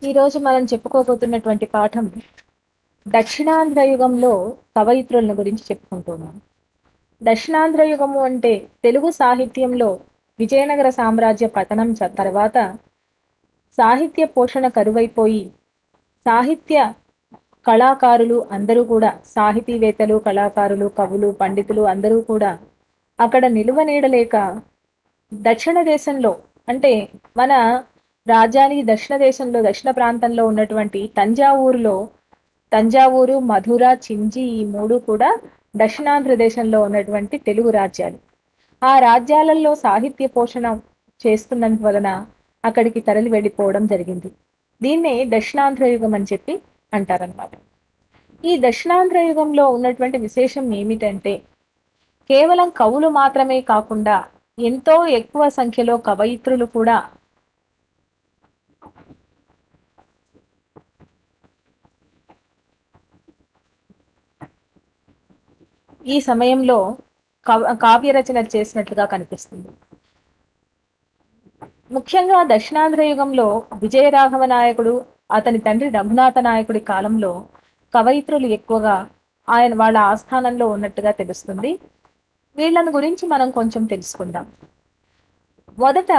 ఈరోజు మనం చెప్పుకోబోతున్నటువంటి పాఠం దక్షిణాంధ్ర యుగంలో కవయిత్రులను గురించి చెప్పుకుంటున్నాం. దక్షిణాంధ్ర యుగము అంటే తెలుగు సాహిత్యంలో విజయనగర సామ్రాజ్య పతనం తర్వాత సాహిత్య పోషణ కరువైపోయి సాహిత్య కళాకారులు అందరూ కూడా సాహితీవేత్తలు, కళాకారులు, కవులు, పండితులు అందరూ కూడా అక్కడ నిలువ నీడలేక దక్షిణ దేశంలో అంటే మన రాజ్యానికి దక్షిణ దేశంలో దక్షిణ ప్రాంతంలో ఉన్నటువంటి తంజావూరు, మధుర, చించి ఈ మూడు కూడా దక్షిణాంధ్ర దేశంలో ఉన్నటువంటి తెలుగు రాజ్యాలు. ఆ రాజ్యాలలో సాహిత్య పోషణ చేస్తున్నందు వలన అక్కడికి తరలి వెళ్ళిపోవడం జరిగింది. దీన్నే దక్షిణాంధ్ర యుగం అని చెప్పి అంటారనమాట. ఈ దక్షిణాంధ్ర యుగంలో ఉన్నటువంటి విశేషం ఏమిటంటే కేవలం కవులు మాత్రమే కాకుండా ఎంతో ఎక్కువ సంఖ్యలో కవయిత్రులు కూడా ఈ సమయంలో కావ్య రచన చేసినట్లుగా కనిపిస్తుంది. ముఖ్యంగా దక్షిణాంధ్ర యుగంలో విజయరాఘవ నాయకుడు, అతని తండ్రి రఘునాథ నాయకుడి కాలంలో కవయిత్రులు ఎక్కువగా వాళ్ళ ఆస్థానంలో ఉన్నట్టుగా తెలుస్తుంది. వీళ్ళని గురించి మనం కొంచెం తెలుసుకుందాం. మొదట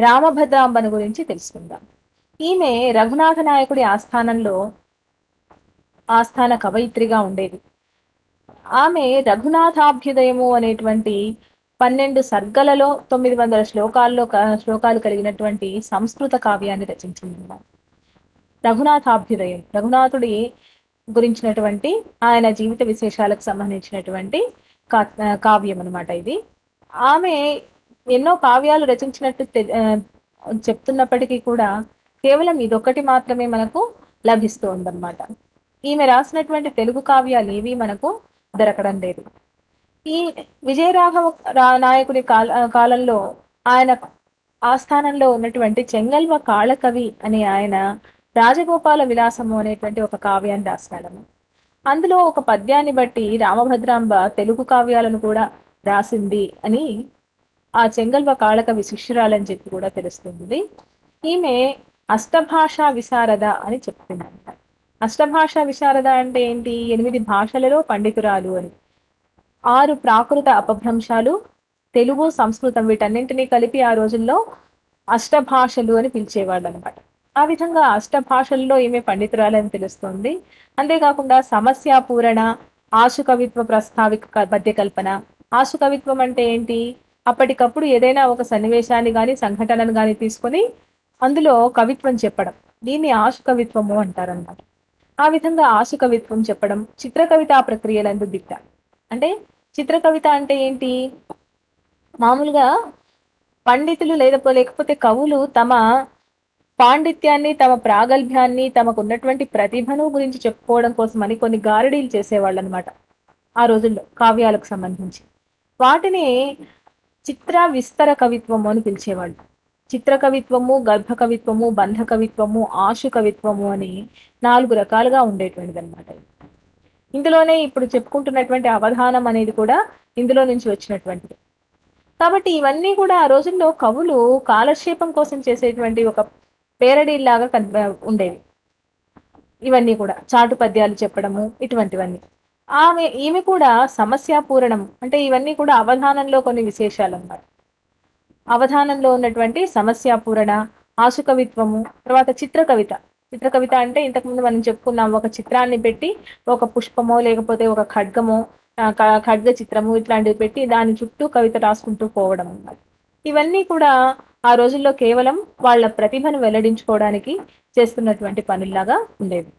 రామభద్రాంబను గురించి తెలుసుకుందాం. ఈమె రఘునాథ నాయకుడి ఆస్థాన కవయిత్రిగా ఉండేది. ఆమె రఘునాథాభ్యుదయము అనేటువంటి 12 సర్గలలో 900 శ్లోకాలు కలిగినటువంటి సంస్కృత కావ్యాన్ని రచించింది. రఘునాథాభ్యుదయం రఘునాథుడి గురించినటువంటి ఆయన జీవిత విశేషాలకు సంబంధించినటువంటి కావ్యం అనమాట ఇది. ఆమె ఎన్నో కావ్యాలు రచించినట్టు చెప్తున్నప్పటికీ కూడా కేవలం ఇదొక్కటి మాత్రమే మనకు లభిస్తోందన్నమాట. ఈమె రాసినటువంటి తెలుగు కావ్యాలు ఏవి మనకు దొరకడం లేదు. ఈ విజయరాఘవ నాయకుడి కాలంలో ఆయన ఆస్థానంలో ఉన్నటువంటి చెంగల్వ కాళకవి అనే ఆయన రాజగోపాల విలాసము అనేటువంటి ఒక కావ్యాన్ని రాసినాడు. అందులో ఒక పద్యాన్ని బట్టి రామభద్రాంబ తెలుగు కావ్యాలను కూడా రాసింది అని ఆ చెంగల్వ కాళకవి శిష్యురాలని చెప్పి కూడా తెలుస్తుంది. ఈమె అష్టభాషా విశారద అని చెప్తున్నాను. అష్టభాషా విశారద అంటే ఏంటి? 8 భాషలలో పండితురాలు అని. 6 ప్రాకృత అపభ్రంశాలు, తెలుగు, సంస్కృతం వీటన్నింటినీ కలిపి ఆ రోజుల్లో అష్టభాషలు అని పిలిచేవాళ్ళు అనమాట. ఆ విధంగా అష్టభాషల్లో ఈమె పండితురాలని తెలుస్తుంది. అంతేకాకుండా సమస్య పూరణ, ఆశుకవిత్వ ప్రస్తావిక పద్య కల్పన. ఆశుకవిత్వం అంటే ఏంటి? అప్పటికప్పుడు ఏదైనా ఒక సన్నివేశాన్ని గాని సంఘటనను గాని తీసుకొని అందులో కవిత్వం చెప్పడం, దీన్ని ఆశుకవిత్వము అంటారన్నమాట. ఆ విధంగా ఆశుకవిత్వం చెప్పడం. చిత్రకవితా ప్రక్రియలందు దిట్ట. అంటే చిత్రకవిత అంటే ఏంటి? మామూలుగా పండితులు లేకపోతే కవులు తమ పాండిత్యాన్ని, తమ ప్రాగల్భ్యాన్ని, తమకు ఉన్నటువంటి ప్రతిభను గురించి చెప్పుకోవడం కోసమని కొన్ని గారడీలు చేసేవాళ్ళు అనమాట ఆ రోజుల్లో కావ్యాలకు సంబంధించి. వాటిని చిత్ర విస్తర కవిత్వము అని పిలిచేవాళ్ళు. చిత్ర కవిత్వము, గర్భ కవిత్వము, బంధ కవిత్వము, ఆశు కవిత్వము అని 4 రకాలుగా ఉండేటువంటిది అనమాట. ఇందులోనే ఇప్పుడు చెప్పుకుంటున్నటువంటి అవధానం అనేది కూడా ఇందులో నుంచి వచ్చినటువంటిది. కాబట్టి ఇవన్నీ కూడా ఆ రోజుల్లో కవులు కాలక్షేపం కోసం చేసేటువంటి ఒక పేరడీలాగా ఉండేవి. ఇవన్నీ కూడా చాటు పద్యాలు చెప్పడము, ఇటువంటివన్నీ. ఈమె కూడా సమస్యాపూరణం అంటే ఇవన్నీ కూడా అవధానంలో కొన్ని విశేషాలు అన్నమాట. అవధానంలో ఉన్నటువంటి సమస్యాపూరణ, ఆశుకవిత్వము, తర్వాత చిత్రకవిత అంటే ఇంతకుముందు మనం చెప్పుకున్నాం. ఒక చిత్రాన్ని పెట్టి ఒక పుష్పమో లేకపోతే ఒక ఖడ్గమో, ఖడ్గ చిత్రము ఇట్లాంటివి పెట్టి దాని చుట్టూ కవిత రాసుకుంటూ పోవడం అన్నమాట. ఇవన్నీ కూడా ఆ రోజుల్లో కేవలం వాళ్ళ ప్రతిభను వెల్లడించుకోవడానికి చేస్తున్నటువంటి పనుల్లాగా ఉండేవి.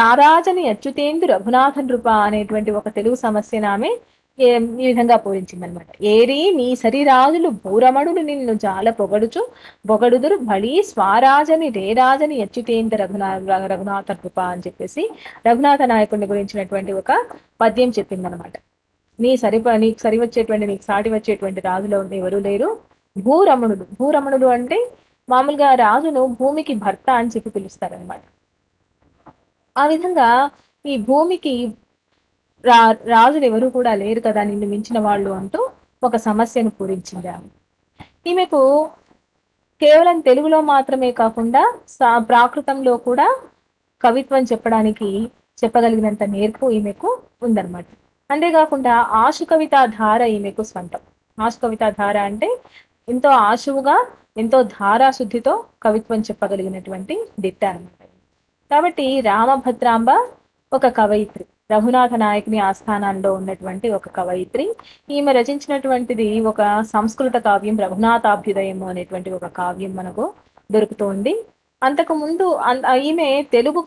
రారాజని అచ్యుతేందు రఘునాథ నృప అనేటువంటి ఒక తెలుగు సమస్యను ఆమె ఈ విధంగా పూరించింది అనమాట. ఏరి నీ సరిరాజులు భూరమణులు నిన్ను జాల బొగడుదురు బళి స్వారాజని రేరాజని అచ్యుతేంద్ర రఘునాథ నృప అని చెప్పేసి రఘునాథ నాయకుడిని గురించినటువంటి ఒక పద్యం చెప్పిందనమాట. నీకు సరి వచ్చేటువంటి, నీకు సాటి వచ్చేటువంటి రాజులో ఎవరు లేరు. భూరమణుడు అంటే మామూలుగా రాజును భూమికి భర్త అని చెప్పి పిలుస్తారనమాట. ఆ విధంగా ఈ భూమికి రాజులు ఎవరు కూడా లేరు కదా నిన్ను మించిన వాళ్ళు అంటూ ఒక సమస్యను పూరించింది ఆమె. ఈమెకు కేవలం తెలుగులో మాత్రమే కాకుండా ప్రాకృతంలో కూడా కవిత్వం చెప్పగలిగినంత నేర్పు ఈమెకు ఉందన్నమాట. అంతేకాకుండా ఆశు కవితా ధార ఈమెకు స్వంతం. ఆశు కవితా ధార అంటే ఎంతో ఆశువుగా, ఎంతో ధారాశుద్ధితో కవిత్వం చెప్పగలిగినటువంటి దిట్ట అన్నమాట. కాబట్టి రామభద్రాంబ ఒక కవయిత్రి, రఘునాథ నాయకుని ఆస్థానంలో ఉన్నటువంటి ఒక కవయిత్రి. ఈమె రచించినటువంటిది ఒక సంస్కృత కావ్యం, రఘునాథాభ్యుదయము అనేటువంటి ఒక కావ్యం మనకు దొరుకుతోంది. అంతకు ముందు ఈమె తెలుగు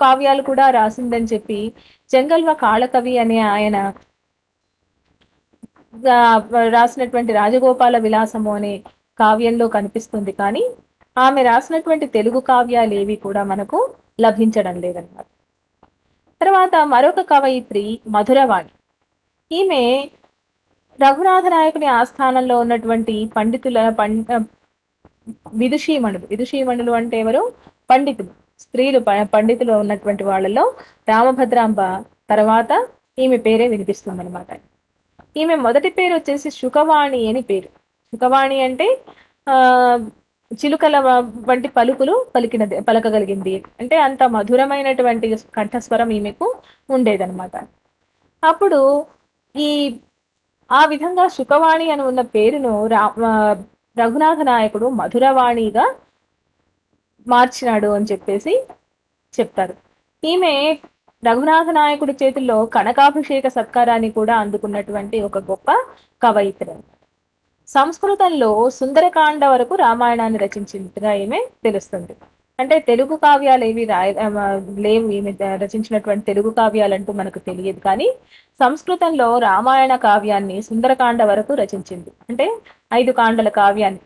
కావ్యాలు కూడా రాసిందని చెప్పి చెంగల్వ కాళకవి అనే ఆయన రాసినటువంటి రాజగోపాల విలాసము అనే కావ్యంలో కనిపిస్తుంది. కానీ ఆమె రాసినటువంటి తెలుగు కావ్యాలు ఏవి కూడా మనకు లభించడం లేదన్నమాట. తర్వాత మరొక కవయిత్రి మధురవాణి. ఈమె రఘునాథ నాయకుని ఆస్థానంలో ఉన్నటువంటి విదుషీమణులు అంటే ఎవరు? పండితులు, స్త్రీలు, పండితులు ఉన్నటువంటి వాళ్ళలో రామభద్రాంబ తర్వాత ఈమె పేరే వినిపిస్తుంది అనమాట. ఈమె మొదటి పేరు వచ్చేసి శుకవాణి అని పేరు. శుకవాణి అంటే చిలుకల వంటి పలుకులు పలకగలిగింది అంటే అంత మధురమైనటువంటి కంఠస్వరం ఈమెకు ఉండేదన్నమాట. అప్పుడు ఆ విధంగా శుకవాణి అని ఉన్న పేరును రఘునాథ నాయకుడు మధురవాణిగా మార్చినాడు అని చెప్పేసి చెప్తారు. ఈమె రఘునాథ నాయకుడి చేతుల్లో కనకాభిషేక సత్కారాన్ని కూడా అందుకున్నటువంటి ఒక గొప్ప కవయిత్రి. సంస్కృతంలో సుందరకాండ వరకు రామాయణాన్ని రచించినట్టుగా ఈమె తెలుస్తుంది. అంటే తెలుగు కావ్యాలు ఏవి లేవు, ఈమె రచించినటువంటి తెలుగు కావ్యాలంటూ మనకు తెలియదు. కానీ సంస్కృతంలో రామాయణ కావ్యాన్ని సుందరకాండ వరకు రచించింది. అంటే 5 కాండల కావ్యాన్ని,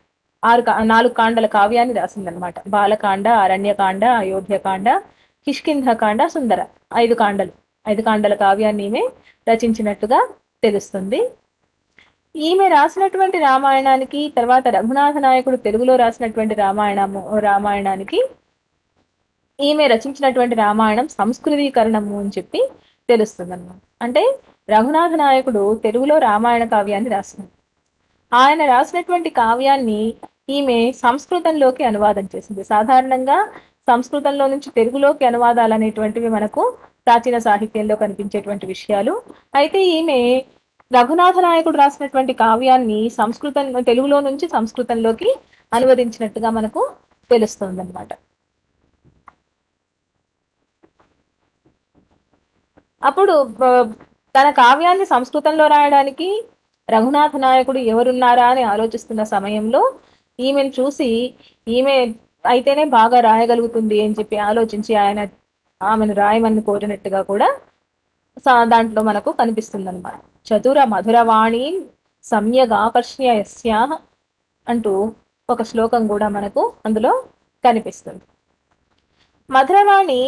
4 కాండల కావ్యాన్ని రాసిందనమాట. బాలకాండ, అరణ్యకాండ, అయోధ్యకాండ, కిష్కింధకాండ, సుందర 5 కాండల కావ్యాన్ని ఈమె రచించినట్టుగా తెలుస్తుంది. ఈమె రాసినటువంటి రామాయణానికి తర్వాత రఘునాథ నాయకుడు తెలుగులో రాసినటువంటి రామాయణానికి ఈమె రచించినటువంటి రామాయణం సంస్కృతీకరణము అని చెప్పి తెలుస్తుంది అన్నమాట. అంటే రఘునాథ నాయకుడు తెలుగులో రామాయణ కావ్యాన్ని రాసినాడు. ఆయన రాసినటువంటి కావ్యాన్ని ఈమె సంస్కృతంలోకి అనువాదం చేసింది. సాధారణంగా సంస్కృతంలో నుంచి తెలుగులోకి అనువాదాలు అనేటువంటివి మనకు ప్రాచీన సాహిత్యంలో కనిపించేటువంటి విషయాలు. అయితే ఈమె రఘునాథ నాయకుడు రాసినటువంటి కావ్యాన్ని తెలుగులో నుంచి సంస్కృతంలోకి అనువదించినట్టుగా మనకు తెలుస్తుంది అన్నమాట. అప్పుడు తన కావ్యాన్ని సంస్కృతంలో రాయడానికి రఘునాథ నాయకుడు ఎవరున్నారా అని ఆలోచిస్తున్న సమయంలో ఈమెను చూసి ఈమె అయితేనే బాగా రాయగలుగుతుంది అని చెప్పి ఆలోచించి ఆమెను రాయమని కోరినట్టుగా కూడా దాంట్లో మనకు కనిపిస్తుంది అన్నమాట. చతుర మధురవాణి సమ్యగాకర్ష్య అంటూ ఒక శ్లోకం కూడా మనకు అందులో కనిపిస్తుంది. మధురవాణి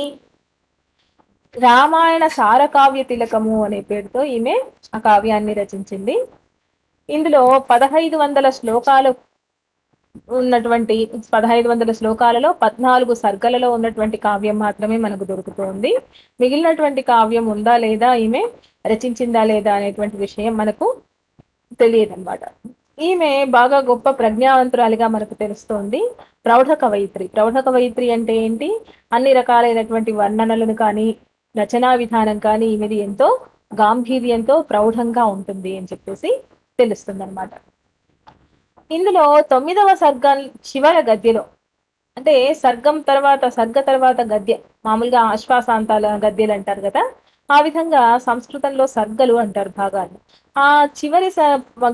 రామాయణ సారకావ్య తిలకము అనే పేరుతో ఈమె ఆ కావ్యాన్ని రచించింది. ఇందులో 1500 శ్లోకాలు ఉన్నటువంటి 1500 శ్లోకాలలో 14 సర్గలలో ఉన్నటువంటి కావ్యం మాత్రమే మనకు దొరుకుతుంది. మిగిలినటువంటి కావ్యం ఉందా లేదా, ఈమె రచించిందా లేదా అనేటువంటి విషయం మనకు తెలియదు అన్నమాట. ఈమె బాగా గొప్ప ప్రజ్ఞావంతురాలిగా మనకు తెలుస్తోంది. ప్రౌఢ కవయిత్రి అంటే ఏంటి? అన్ని రకాలైనటువంటి వర్ణనలను కానీ రచనా విధానం కానీ ఈమెది ఎంతో గాంభీర్యంతో ప్రౌఢంగా ఉంటుంది అని చెప్పేసి తెలుస్తుంది అన్నమాట. ఇందులో 9వ సర్గం చివర గద్యలో, అంటే సర్గ తర్వాత గద్య, మామూలుగా ఆశ్వాసాంతాల గద్యలు అంటారు కదా, ఆ విధంగా సంస్కృతంలో సర్గలు అంటారు భాగాలు. ఆ చివరి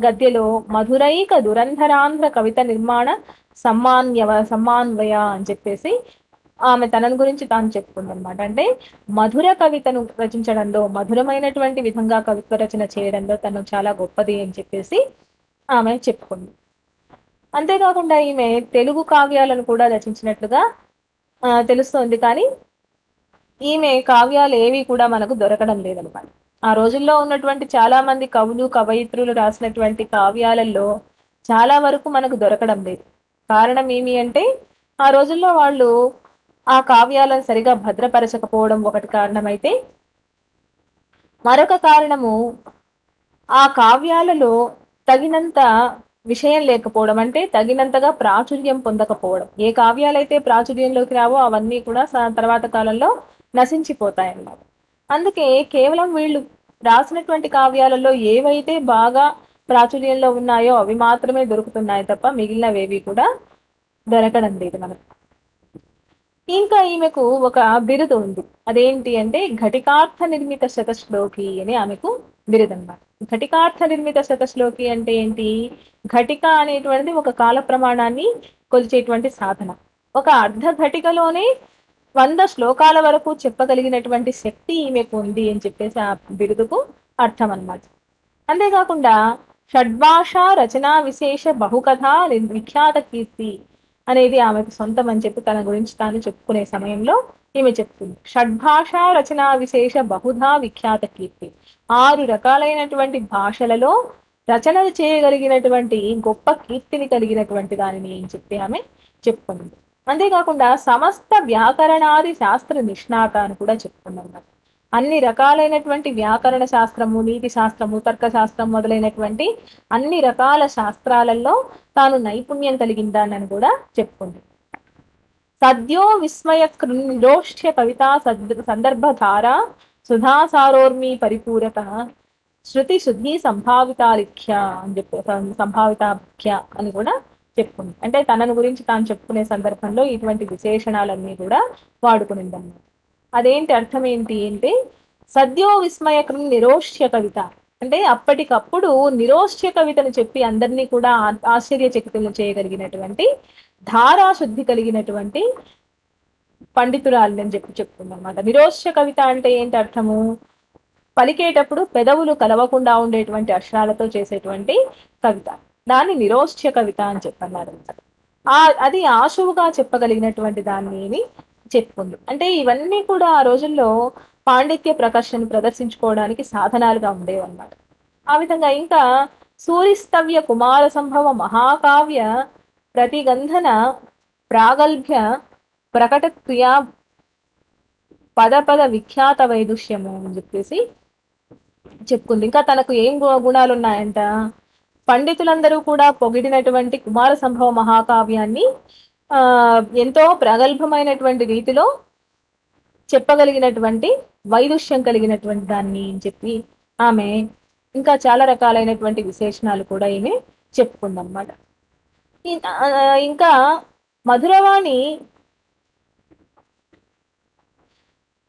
గద్యలో మధురైక దురంధరాంధ్ర కవిత నిర్మాణ సమ్మాన్వయ అని చెప్పేసి ఆమె తనను గురించి తాను చెప్పుకుంది అనమాట. అంటే మధుర కవితను రచించడంలో, మధురమైనటువంటి విధంగా కవిత్వ రచన చేయడంలో తను చాలా గొప్పది అని చెప్పేసి ఆమె చెప్పుకుంది. అంతేకాకుండా ఈమె తెలుగు కావ్యాలను కూడా రచించినట్లుగా తెలుస్తోంది. కానీ ఈమె కావ్యాలు ఏవి కూడా మనకు దొరకడం లేదన్నమాట. ఆ రోజుల్లో ఉన్నటువంటి చాలా మంది కవులు, కవయిత్రులు రాసినటువంటి కావ్యాలలో చాలా వరకు మనకు దొరకడం లేదు. కారణం ఏమి అంటే ఆ రోజుల్లో వాళ్ళు ఆ కావ్యాలను సరిగా భద్రపరచకపోవడం ఒకటి కారణమైతే, మరొక కారణము ఆ కావ్యాలలో తగినంత విషయం లేకపోవడం, అంటే తగినంతగా ప్రాచుర్యం పొందకపోవడం. ఏ కావ్యాలైతే ప్రాచుర్యంలోకి రావో అవన్నీ కూడా తర్వాత కాలంలో నశించిపోతాయి అన్నమాట. అందుకే కేవలం వీళ్ళు రాసినటువంటి కావ్యాలలో ఏవైతే బాగా ప్రాచుర్యంలో ఉన్నాయో అవి మాత్రమే దొరుకుతున్నాయి తప్ప మిగిలినవేవి కూడా దొరకడం లేదు మనకు. ఇంకా ఈమెకు ఒక బిరుదు ఉంది. అదేంటి అంటే ఘటికార్థ నిర్మిత శతశ్లోకి అని ఆమెకు బిరుదు అన్నమాట. ఘటికార్థ నిర్మిత శతశ్లోకి అంటే ఏంటి? ఘటిక అనేటువంటిది ఒక కాల ప్రమాణాన్ని కొలిచేటువంటి సాధన. ఒక అర్ధ ఘటికలోనే 100 శ్లోకాల వరకు చెప్పగలిగినటువంటి శక్తి ఈమెకు ఉంది అని చెప్పేసి ఆ బిరుదుకు అర్థం అన్నమాట. అంతేకాకుండా షడ్భాషా రచనా విశేష బహుకథ విఖ్యాత కీర్తి అనేది ఆమెకు సొంతం అని చెప్పి తన గురించి తాను చెప్పుకునే సమయంలో ఈమె చెప్తుంది. షడ్భాషా రచనా విశేష బహుధా విఖ్యాత కీర్తి. 6 రకాలైనటువంటి భాషలలో రచనలు చేయగలిగినటువంటి గొప్ప కీర్తిని కలిగినటువంటి దానిని అని చెప్పి ఆమె చెప్పుకుంది. అంతేకాకుండా సమస్త వ్యాకరణాది శాస్త్ర నిష్ణాత అని కూడా చెప్పుకున్నారు. అన్ని రకాలైనటువంటి వ్యాకరణ శాస్త్రము, నీతి శాస్త్రము, తర్కశాస్త్రం మొదలైనటువంటి అన్ని రకాల శాస్త్రాలలో తాను నైపుణ్యం కలిగిందానని కూడా చెప్పుకుంది. సద్యో విస్మయ నిరోష్ట్య కవితా సందర్భధార సుధాసారోర్మి పరిపూరక శృతి శుద్ధి సంభావితాలిఖ్య అని చెప్పి సంభావితాఖ్య అని కూడా చెప్పుకుంది. అంటే తనను గురించి తాను చెప్పుకునే సందర్భంలో ఇటువంటి విశేషణాలన్నీ కూడా వాడుకునిందన్నమాట. అదేంటి అర్థం ఏంటి అంటే సద్యో విస్మయకృ నిరోష్ట్య కవిత అంటే అప్పటికప్పుడు నిరోష్ట్య కవితను చెప్పి అందరినీ కూడా ఆశ్చర్యచకితులను చేయగలిగినటువంటి ధారాశుద్ధి కలిగినటువంటి పండితురాలని అని చెప్పి చెప్తుందన్నమాట. నిరోష్ట్య కవిత అంటే ఏంటి అర్థము? పలికేటప్పుడు పెదవులు కలవకుండా ఉండేటువంటి అక్షరాలతో చేసేటువంటి కవిత, దాన్ని నిరోష్ట్య కవిత అని చెప్పన్నారు. అది ఆశువుగా చెప్పగలిగినటువంటి దాన్ని చెప్పుకుంది. అంటే ఇవన్నీ కూడా ఆ రోజుల్లో పాండిత్య ప్రకర్షను ప్రదర్శించుకోవడానికి సాధనాలుగా ఉండేవన్నమాట. ఆ విధంగా ఇంకా సూరిస్తవ్య కుమార సంభవ మహాకావ్య ప్రతిగంధన ప్రాగల్భ్య ప్రకట క్రియా పద విఖ్యాత వైదుష్యము అని చెప్పేసి చెప్పుకుంది. ఇంకా తనకు ఏం గుణాలు ఉన్నాయంట? పండితులందరూ కూడా పొగిడినటువంటి కుమార సంభవ మహాకావ్యాన్ని ఎంతో ప్రగల్భమైనటువంటి రీతిలో చెప్పగలిగినటువంటి వైదుష్యం కలిగినటువంటి దాన్ని అని చెప్పి ఆమె ఇంకా చాలా రకాలైనటువంటి విశేషణాలు కూడా ఈమె చెప్పుకుందన్నమాట. ఇంకా మధురవాణి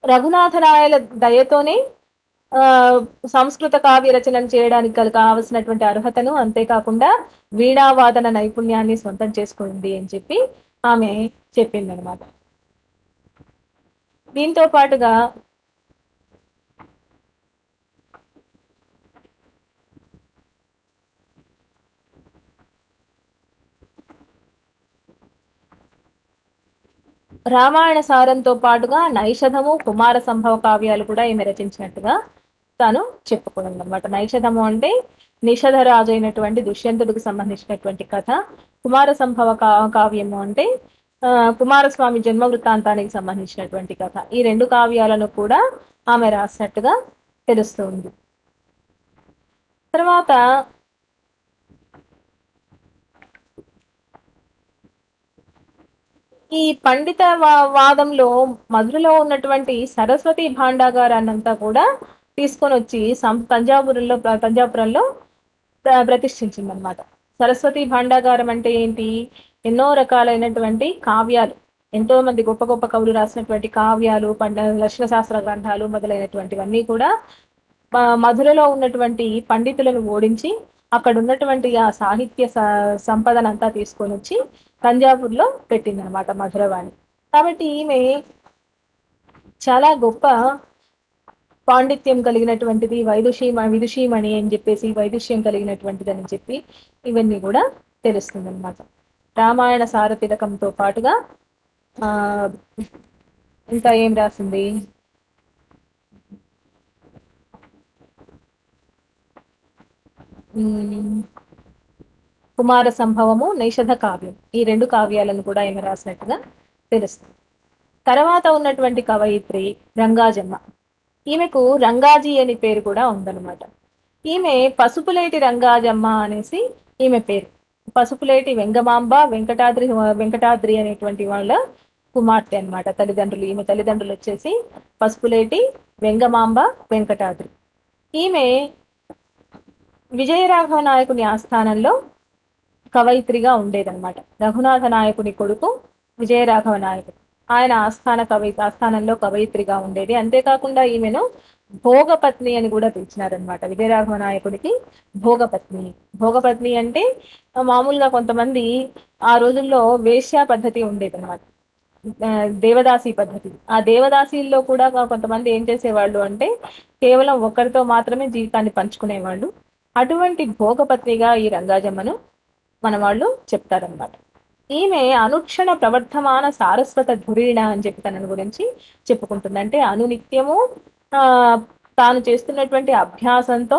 రఘునాథరాయల దయతోనే సంస్కృత కావ్య రచనలు చేయడానికి కావలసినటువంటి అర్హతను, అంతేకాకుండా వీణావాదన నైపుణ్యాన్ని సొంతం చేసుకుంది అని చెప్పి ఆమె చెప్పిందనమాట. దీంతో పాటుగా రామాయణ సారంతో పాటుగా నైషధము, కుమార సంభవ కావ్యాలు కూడా ఈమె రచించినట్టుగా తాను చెప్పుకున్నాను అనమాట. నైషధము అంటే నిషధరాజు అయినటువంటి దుష్యంతుడికి సంబంధించినటువంటి కథ. కుమార సంభవ కావ్యము అంటే కుమారస్వామి జన్మ వృత్తాంతానికి సంబంధించినటువంటి కథ. ఈ 2 కావ్యాలను కూడా ఆమె రాసినట్టుగా తెలుస్తుంది. తర్వాత ఈ పండిత వాదంలో మధురలో ఉన్నటువంటి సరస్వతి భాండాగారాన్నంతా కూడా తీసుకొని వచ్చి తంజాపురంలో ప్రతిష్ఠించిందనమాట. సరస్వతి భాండాగారం అంటే ఏంటి? ఎన్నో రకాలైనటువంటి కావ్యాలు, ఎంతో మంది గొప్ప గొప్ప కవులు రాసినటువంటి కావ్యాలు, లక్షణ శాస్త్ర గ్రంథాలు మొదలైనటువంటివన్నీ కూడా మధురలో ఉన్నటువంటి పండితులను ఓడించి అక్కడ ఉన్నటువంటి ఆ సాహిత్య సంపదనంతా తీసుకొని వచ్చి తంజావూరులో పెట్టిందనమాట మధురవాణి. కాబట్టి ఈమె చాలా గొప్ప పాండిత్యం కలిగినటువంటిది, విదుషీమణి అని చెప్పేసి వైదుష్యం కలిగినటువంటిది అని చెప్పి ఇవన్నీ కూడా తెలుస్తుంది అనమాట. రామాయణ సారతిలకంతో పాటుగా ఇంకా ఏం రాసింది? కుమార సంభవము, నైషధ కావ్యం, ఈ 2 కావ్యాలను కూడా ఈమె రాసినట్టుగా తెలుస్తుంది. తర్వాత ఉన్నటువంటి కవయిత్రి రంగాజమ్మ. ఈమెకు రంగాజీ అని పేరు కూడా ఉందన్నమాట. ఈమె పసుపులేటి రంగాజమ్మ అనేసి ఈమె పేరు. పసుపులేటి వెంగమాంబ వెంకటాద్రి అనేటువంటి వాళ్ళ కుమార్తె అన్నమాట. తల్లిదండ్రులు, ఈమె తల్లిదండ్రులు వచ్చేసి పసుపులేటి వెంగమాంబ వెంకటాద్రి. ఈమె విజయరాఘవ నాయకుని ఆస్థానంలో కవయిత్రిగా ఉండేదన్నమాట. రఘునాథ నాయకుని కొడుకు విజయరాఘవ నాయకుడు, ఆయన ఆస్థానంలో కవయిత్రిగా ఉండేది. అంతేకాకుండా ఈమెను భోగపత్ని అని కూడా పిలిచినారనమాట. విజయరాఘవ నాయకుడికి భోగపత్ని. భోగపత్ని అంటే మామూలుగా కొంతమంది ఆ రోజుల్లో వేశ్యా పద్ధతి ఉండేదన్నమాట, దేవదాసి పద్ధతి. ఆ దేవదాసీల్లో కూడా కొంతమంది ఏం చేసేవాళ్ళు అంటే కేవలం ఒకరితో మాత్రమే జీవితాన్ని పంచుకునేవాళ్ళు. అటువంటి భోగపత్నిగా ఈ రంగాజమ్మను మన వాళ్ళు చెప్తారనమాట. ఈమె అనుక్షణ ప్రవర్ధమాన సారస్వత ధురీణ అని చెప్పి తనని గురించి చెప్పుకుంటుంది. అంటే అనునిత్యము ఆ తాను చేస్తున్నటువంటి అభ్యాసంతో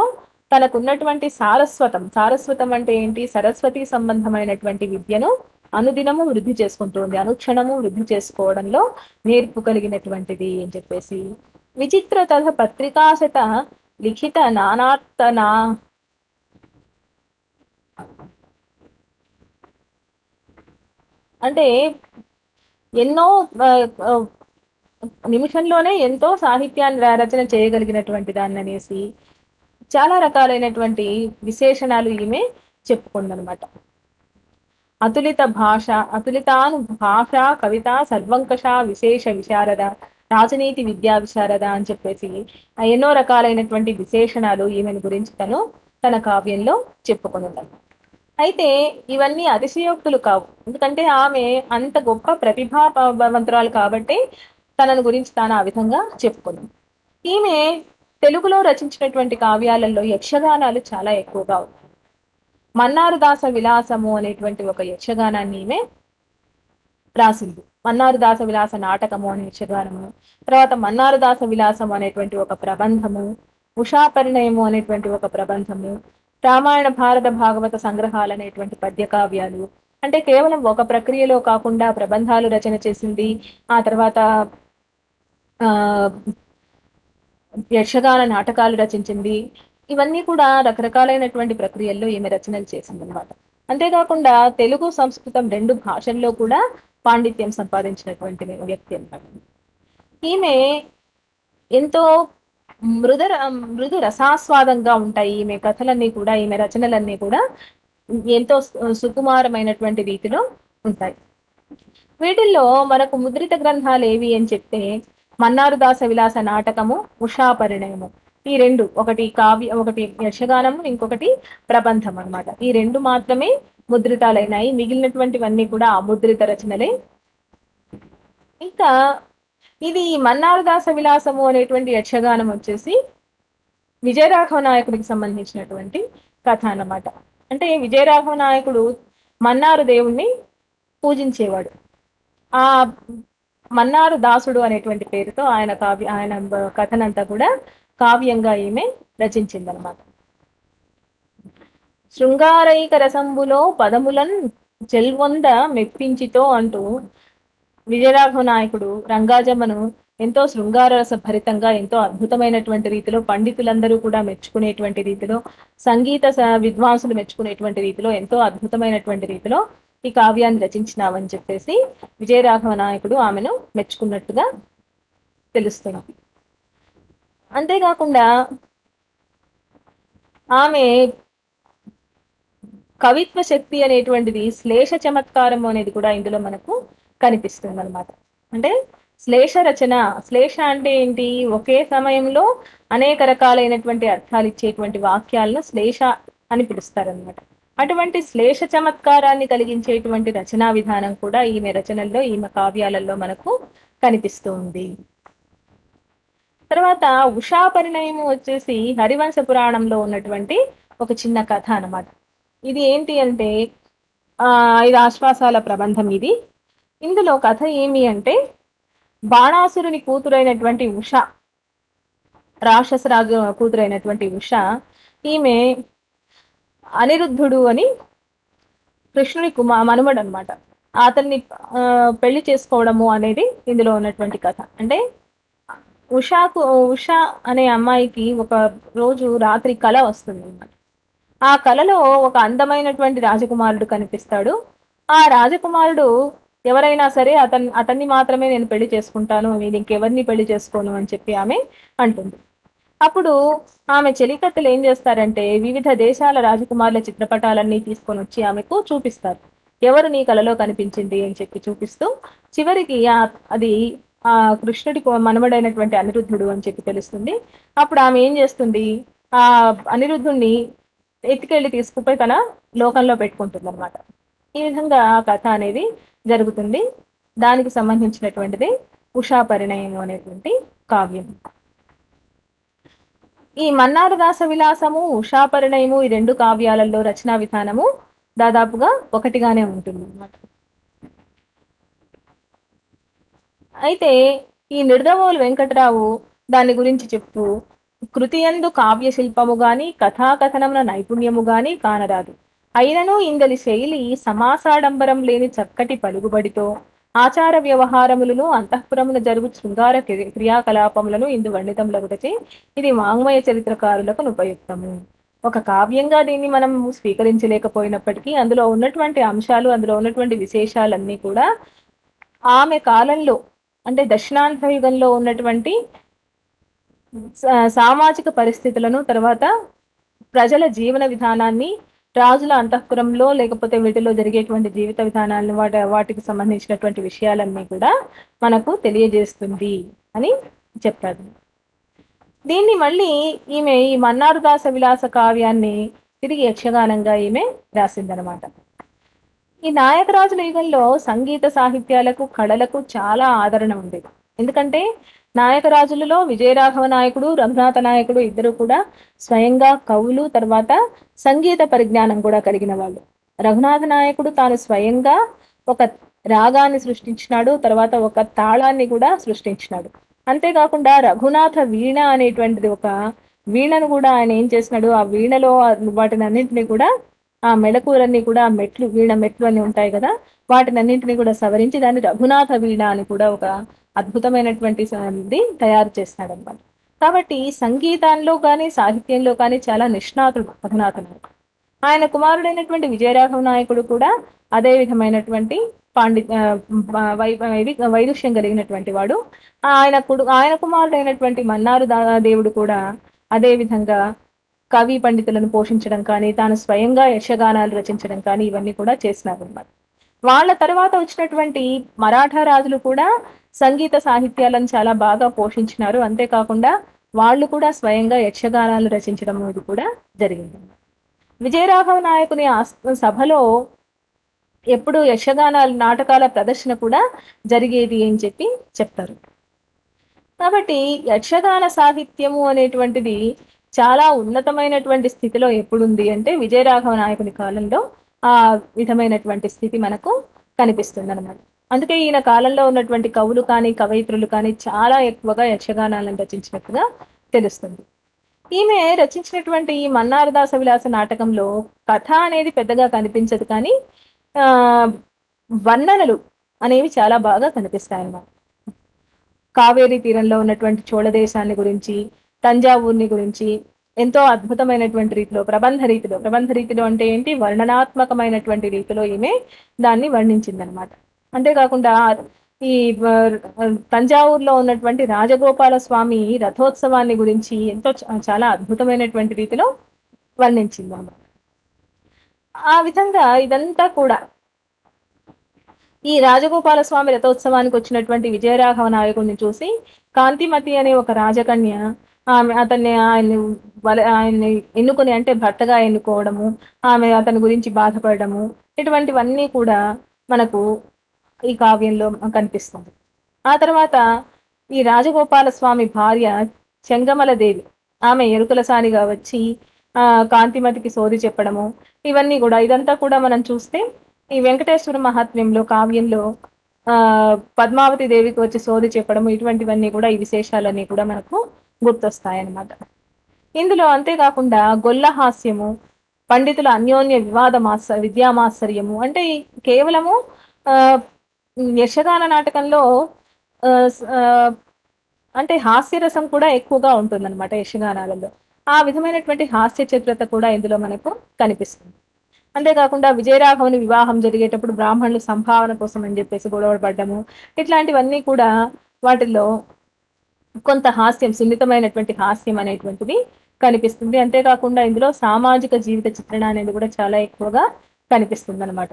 తనకున్నటువంటి సారస్వతం అంటే ఏంటి, సరస్వతి సంబంధమైనటువంటి విద్యను అనుదినము వృద్ధి చేసుకుంటుంది, అనుక్షణము వృద్ధి చేసుకోవడంలో నేర్పు కలిగినటువంటిది అని చెప్పేసి. విచిత్ర తథ పత్రికాశత లిఖిత నానార్తనా అంటే ఎన్నో నిమిషంలోనే ఎంతో సాహిత్యాన్ని రచన చేయగలిగినటువంటి దాన్ని అనేసి చాలా రకాలైనటువంటి విశేషణాలు ఈమె చెప్పుకుందనమాట. అతులితాను భాష కవిత సర్వంకష విశేష విశారద రాజనీతి విద్యా విశారద అని చెప్పేసి ఎన్నో రకాలైనటువంటి విశేషణాలు ఈమెను గురించి తన కావ్యంలో చెప్పుకున్నాడు. అయితే ఇవన్నీ అతిశయోక్తులు కావు, ఎందుకంటే ఆమె అంత గొప్ప ప్రతిభావంతురాలు కాబట్టి తనను గురించి తాను ఆ విధంగా చెప్పుకుంది. ఈమె తెలుగులో రచించినటువంటి కావ్యాలలో యక్షగానాలు చాలా ఎక్కువగా ఉన్నాయి. మన్నారు దాస విలాసము అనేటువంటి ఒక యక్షగానాన్ని ఈమె రాసింది. మన్నారు దాస విలాస నాటకము అనే యక్షగానము, తర్వాత మన్నారు దాస విలాసము అనేటువంటి ఒక ప్రబంధము, ఉషా పరిణయము అనేటువంటి ఒక ప్రబంధము, రామాయణ భారత భాగవత సంగ్రహాలు అనేటువంటి పద్య కావ్యాలు. అంటే కేవలం ఒక ప్రక్రియలో కాకుండా ప్రబంధాలు రచన చేసింది. ఆ తర్వాత ఆ యక్షగాన నాటకాలు రచించింది. ఇవన్నీ కూడా రకరకాలైనటువంటి ప్రక్రియల్లో ఈమె రచనలు చేసింది అనమాట. అంతేకాకుండా తెలుగు సంస్కృతం రెండు భాషల్లో కూడా పాండిత్యం సంపాదించినటువంటి వ్యక్తి అన్నమాట. ఈమె ఎంతో మృదు రసాస్వాదంగా ఉంటాయి ఈమె కథలన్నీ కూడా, ఈమె రచనలన్నీ కూడా ఎంతో సుకుమారమైనటువంటి రీతిలో ఉంటాయి. వీటిల్లో మనకు ముద్రిత గ్రంథాలు ఏవి అని చెప్తే మన్నారు దాస విలాస నాటకము, ఉషా పరిణయము, ఈ రెండు, ఒకటి యక్షగానము, ఇంకొకటి ప్రబంధం అన్నమాట. ఈ రెండు మాత్రమే ముద్రితాలైనాయి, మిగిలినటువంటివన్నీ కూడా అముద్రిత రచనలే. ఇంకా ఇది మన్నారు దాస విలాసము అనేటువంటి యక్షగానం వచ్చేసి విజయరాఘవ నాయకుడికి సంబంధించినటువంటి కథ అన్నమాట. అంటే విజయరాఘవ నాయకుడు మన్నారు దేవుణ్ణి పూజించేవాడు. ఆ మన్నారు దాసుడు అనేటువంటి పేరుతో ఆయన కథనంతా కూడా కావ్యంగా ఈమె రచించిందనమాట. శృంగారైక రసంబులో పదములన్ చెల్వొంద మెప్పించితో అంటూ విజయరాఘవ నాయకుడు రంగాజమ్మను ఎంతో శృంగారరస భరితంగా, ఎంతో అద్భుతమైనటువంటి రీతిలో, పండితులందరూ కూడా మెచ్చుకునేటువంటి రీతిలో, సంగీత విద్వాంసులు మెచ్చుకునేటువంటి రీతిలో, ఎంతో అద్భుతమైనటువంటి రీతిలో ఈ కావ్యాన్ని రచించినావని చెప్పేసి విజయరాఘవ నాయకుడు ఆమెను మెచ్చుకున్నట్టుగా తెలుస్తుంది. అంతేకాకుండా ఆమె కవిత్వ శక్తి అనేటువంటిది, శ్లేష చమత్కారం అనేది కూడా ఇందులో మనకు కనిపిస్తుంది అనమాట. అంటే శ్లేష అంటే ఏంటి, ఒకే సమయంలో అనేక రకాలైనటువంటి అర్థాలు ఇచ్చేటువంటి వాక్యాలను శ్లేష అని పిలుస్తారనమాట. అటువంటి శ్లేష చమత్కారాన్ని కలిగించేటువంటి రచనా విధానం కూడా ఈమె రచనల్లో, ఈమె కావ్యాలలో మనకు కనిపిస్తూ ఉంది. తర్వాత ఉషా పరిణయము వచ్చేసి హరివంశ పురాణంలో ఉన్నటువంటి ఒక చిన్న కథ అన్నమాట. ఇది ఏంటి అంటే 5 ఆశ్వాసాల ప్రబంధం ఇది. ఇందులో కథ ఏమి అంటే బాణాసురుని కూతురైనటువంటి ఉష, రాక్షసరాజు కూతురైనటువంటి ఉష, ఈమె అనిరుద్ధుడు అని కృష్ణుని మనుమడు అనమాట. అతన్ని పెళ్లి చేసుకోవడము అనేది ఇందులో ఉన్నటువంటి కథ. అంటే ఉష అనే అమ్మాయికి ఒక రోజు రాత్రి కళ వస్తుంది అన్నమాట. ఆ కలలో ఒక అందమైనటువంటి రాజకుమారుడు కనిపిస్తాడు. ఆ రాజకుమారుడు ఎవరైనా సరే అతన్ని మాత్రమే నేను పెళ్లి చేసుకుంటాను, నేను ఇంకెవరిని పెళ్లి చేసుకోను అని చెప్పి ఆమె అంటుంది. అప్పుడు ఆమె చెలికత్తెలు ఏం చేస్తారంటే వివిధ దేశాల రాజకుమారుల చిత్రపటాలన్నీ తీసుకొని వచ్చి ఆమెకు చూపిస్తారు. ఎవరు నీ కలలో కనిపించింది అని చెప్పి చూపిస్తూ చివరికి అది ఆ కృష్ణుడి మనవడైనటువంటి అనిరుద్ధుడు అని చెప్పి తెలుస్తుంది. అప్పుడు ఆమె ఏం చేస్తుంది, ఆ అనిరుద్ధుణ్ణి ఎత్తుకెళ్లి తీసుకుపోయి తన లోకంలో పెట్టుకుంటుంది అనమాట. ఈ విధంగా ఆ కథ అనేది జరుగుతుంది. దానికి సంబంధించినటువంటిది ఉషా పరిణయము అనేటువంటి కావ్యం. ఈ మన్నార దాస విలాసము, ఉషా పరిణయము ఈ రెండు కావ్యాలలో రచనా విధానము దాదాపుగా ఒకటిగానే ఉంటుంది అన్నమాట. అయితే ఈ నిడదవోలు వెంకటరావు దాని గురించి చెప్తూ కృతియందు కావ్య శిల్పము గాని కథాకథనమున నైపుణ్యము గాని కానరాదు. అయినను ఇందలి శైలి సమాసాడంబరం లేని చక్కటి పలుకుబడితో ఆచార వ్యవహారములను అంతఃపురమున జరుగు శృంగార క్రియాకలాపములను ఇందు వర్ణితములగుటచే ఇది వాంగ్మయ చరిత్రకారులకు ఉపయుక్తము. ఒక కావ్యంగా దీన్ని మనం స్వీకరించలేకపోయినప్పటికీ అందులో ఉన్నటువంటి అంశాలు, అందులో ఉన్నటువంటి విశేషాలన్నీ కూడా ఆమె కాలంలో అంటే దక్షిణాంధ్ర యుగంలో ఉన్నటువంటి సామాజిక పరిస్థితులను, తర్వాత ప్రజల జీవన విధానాన్ని, రాజుల అంతఃపురంలో లేకపోతే వీటిలో జరిగేటువంటి జీవిత విధానాలను వాటికి సంబంధించినటువంటి విషయాలన్నీ కూడా మనకు తెలియజేస్తుంది అని చెప్పారు. దీన్ని మళ్ళీ ఈమె ఈ మన్నారు దాస విలాస కావ్యాన్ని తిరిగి యక్షగానంగా ఈమె రాసిందనమాట. ఈ నాయకరాజుల యుగంలో సంగీత సాహిత్యాలకు, కళలకు చాలా ఆదరణ ఉండేది. ఎందుకంటే నాయకరాజులలో విజయరాఘవ నాయకుడు, రఘునాథ నాయకుడు ఇద్దరు కూడా స్వయంగా కవులు, తర్వాత సంగీత పరిజ్ఞానం కూడా కలిగిన వాళ్ళు. రఘునాథ నాయకుడు తాను స్వయంగా ఒక రాగాన్ని సృష్టించినాడు, తర్వాత ఒక తాళాన్ని కూడా సృష్టించినాడు. అంతేకాకుండా రఘునాథ వీణ అనేటువంటిది ఒక వీణను కూడా ఆయన ఏం చేసినాడు, ఆ వీణలో వాటిని అన్నింటినీ కూడా ఆ మెళకువలన్నీ కూడా మెట్లు, వీణ మెట్లు అని ఉంటాయి కదా, వాటిని అన్నింటినీ కూడా సవరించి దాన్ని రఘునాథ వీణ అని కూడా ఒక అద్భుతమైనటువంటి తయారు చేస్తున్నాడు అనమాట. కాబట్టి సంగీతంలో కానీ సాహిత్యంలో కానీ చాలా నిష్ణాతుడు రఘునాథ నాయకుడు. ఆయన కుమారుడైనటువంటి విజయరాఘవ నాయకుడు కూడా అదే విధమైనటువంటి వైదుష్యం కలిగినటువంటి వాడు. ఆయన కుమారుడైనటువంటి మన్నారు దేవుడు కూడా అదే విధంగా కవి పండితులను పోషించడం కానీ, తాను స్వయంగా యక్షగానాలు రచించడం కానీ ఇవన్నీ కూడా చేసినారు అన్నమాట. వాళ్ళ తర్వాత వచ్చినటువంటి మరాఠా రాజులు కూడా సంగీత సాహిత్యాలను చాలా బాగా పోషించినారు. అంతేకాకుండా వాళ్ళు కూడా స్వయంగా యక్షగానాలు రచించడం అనేది కూడా జరిగింది. విజయరాఘవ నాయకుని సభలో ఎప్పుడు యక్షగానాలు, నాటకాల ప్రదర్శన కూడా జరిగేది అని చెప్పి చెప్తారు. కాబట్టి యక్షగాన సాహిత్యము అనేటువంటిది చాలా ఉన్నతమైనటువంటి స్థితిలో ఎప్పుడుంది అంటే విజయరాఘవ నాయకుని కాలంలో ఆ విధమైనటువంటి స్థితి మనకు కనిపిస్తుంది అనమాట. అందుకే ఈయన కాలంలో ఉన్నటువంటి కవులు కానీ, కవయిత్రులు కానీ చాలా ఎక్కువగా యక్షగానాలను రచించినట్టుగా తెలుస్తుంది. ఈమె రచించినటువంటి ఈ మన్నారదాస విలాస నాటకంలో కథ అనేది పెద్దగా కనిపించదు, కానీ వర్ణనలు అనేవి చాలా బాగా కనిపిస్తాయి అన్నమాట. కావేరీ తీరంలో ఉన్నటువంటి చోళ దేశాన్ని గురించి, తంజావూర్ని గురించి ఎంతో అద్భుతమైనటువంటి రీతిలో ప్రబంధ రీతిలో అంటే ఏంటి, వర్ణనాత్మకమైనటువంటి రీతిలో ఈమె దాన్ని వర్ణించిందనమాట. అంతేకాకుండా ఈ తంజావూరులో ఉన్నటువంటి రాజగోపాల స్వామి రథోత్సవాన్ని గురించి ఎంతో చాలా అద్భుతమైనటువంటి రీతిలో వర్ణించింది అన్నమాట. ఆ విధంగా ఇదంతా కూడా ఈ రాజగోపాల స్వామి రథోత్సవానికి వచ్చినటువంటి విజయరాఘవ నాయకుడిని చూసి కాంతిమతి అనే ఒక రాజకన్య ఆయన్ని ఎన్నుకొని, అంటే భర్తగా ఎన్నుకోవడము, ఆమె అతని గురించి బాధపడము, ఇటువంటివన్నీ కూడా మనకు ఈ కావ్యంలో కనిపిస్తుంది. ఆ తర్వాత ఈ రాజగోపాల స్వామి భార్య చెంగమల దేవి, ఆమె ఎరుకల సానిగా వచ్చి కాంతిమతికి సోది చెప్పడము, ఇవన్నీ కూడా ఇదంతా కూడా మనం చూస్తే ఈ వెంకటేశ్వర మహాత్మ్యంలో కావ్యంలో పద్మావతి దేవికి వచ్చి సోది చెప్పడము, ఇటువంటివన్నీ కూడా ఈ విశేషాలన్నీ కూడా మనకు గుర్తొస్తాయన్నమాట. ఇందులో అంతేకాకుండా గొల్ల హాస్యము, పండితుల అన్యోన్య విద్యామాత్సర్యము, అంటే కేవలము యక్షగాన నాటకంలో అంటే హాస్యరసం కూడా ఎక్కువగా ఉంటుందన్నమాట యక్షగానాలలో. ఆ విధమైనటువంటి హాస్య చిత్రత కూడా ఇందులో మనకు కనిపిస్తుంది. అంతేకాకుండా విజయరాఘవుని వివాహం జరిగేటప్పుడు బ్రాహ్మణులు సంభావన కోసం అని చెప్పేసి గొడవ పడ్డము, ఇట్లాంటివన్నీ కూడా వాటిల్లో కొంత హాస్యం, సున్నితమైనటువంటి హాస్యం అనేటువంటిది కనిపిస్తుంది. అంతేకాకుండా ఇందులో సామాజిక జీవిత చిత్రణ అనేది కూడా చాలా ఎక్కువగా కనిపిస్తుంది అనమాట.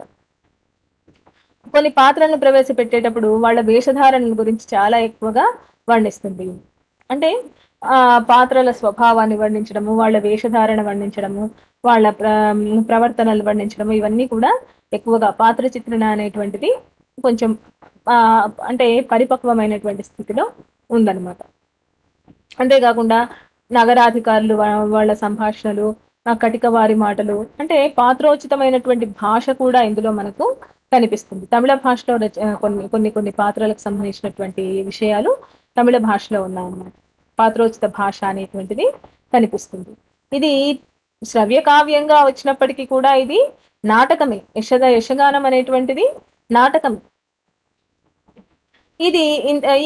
కొన్ని పాత్రలను ప్రవేశపెట్టేటప్పుడు వాళ్ళ వేషధారణల గురించి చాలా ఎక్కువగా వర్ణిస్తుంది. అంటే పాత్రల స్వభావాన్ని వర్ణించడము, వాళ్ళ వేషధారణ వర్ణించడము, వాళ్ళ ప్రవర్తనలు వర్ణించడము, ఇవన్నీ కూడా ఎక్కువగా పాత్ర చిత్రణ అనేటువంటిది కొంచెం అంటే పరిపక్వమైనటువంటి స్థితిలో ఉందన్నమాట. అంతేకాకుండా నగరాధికారులు వాళ్ళ సంభాషణలు, కటిక వారి మాటలు, అంటే పాత్రోచితమైనటువంటి భాష కూడా ఇందులో మనకు కనిపిస్తుంది. తమిళ భాషలో కొన్ని పాత్రలకు సంబంధించినటువంటి విషయాలు తమిళ భాషలో ఉన్నాయన్నమాట. పాత్రోచిత భాష అనేటువంటిది కనిపిస్తుంది. ఇది శ్రవ్య కావ్యంగా వచ్చినప్పటికీ కూడా ఇది నాటకమే. యశగానం అనేటువంటిది నాటకం. ఇది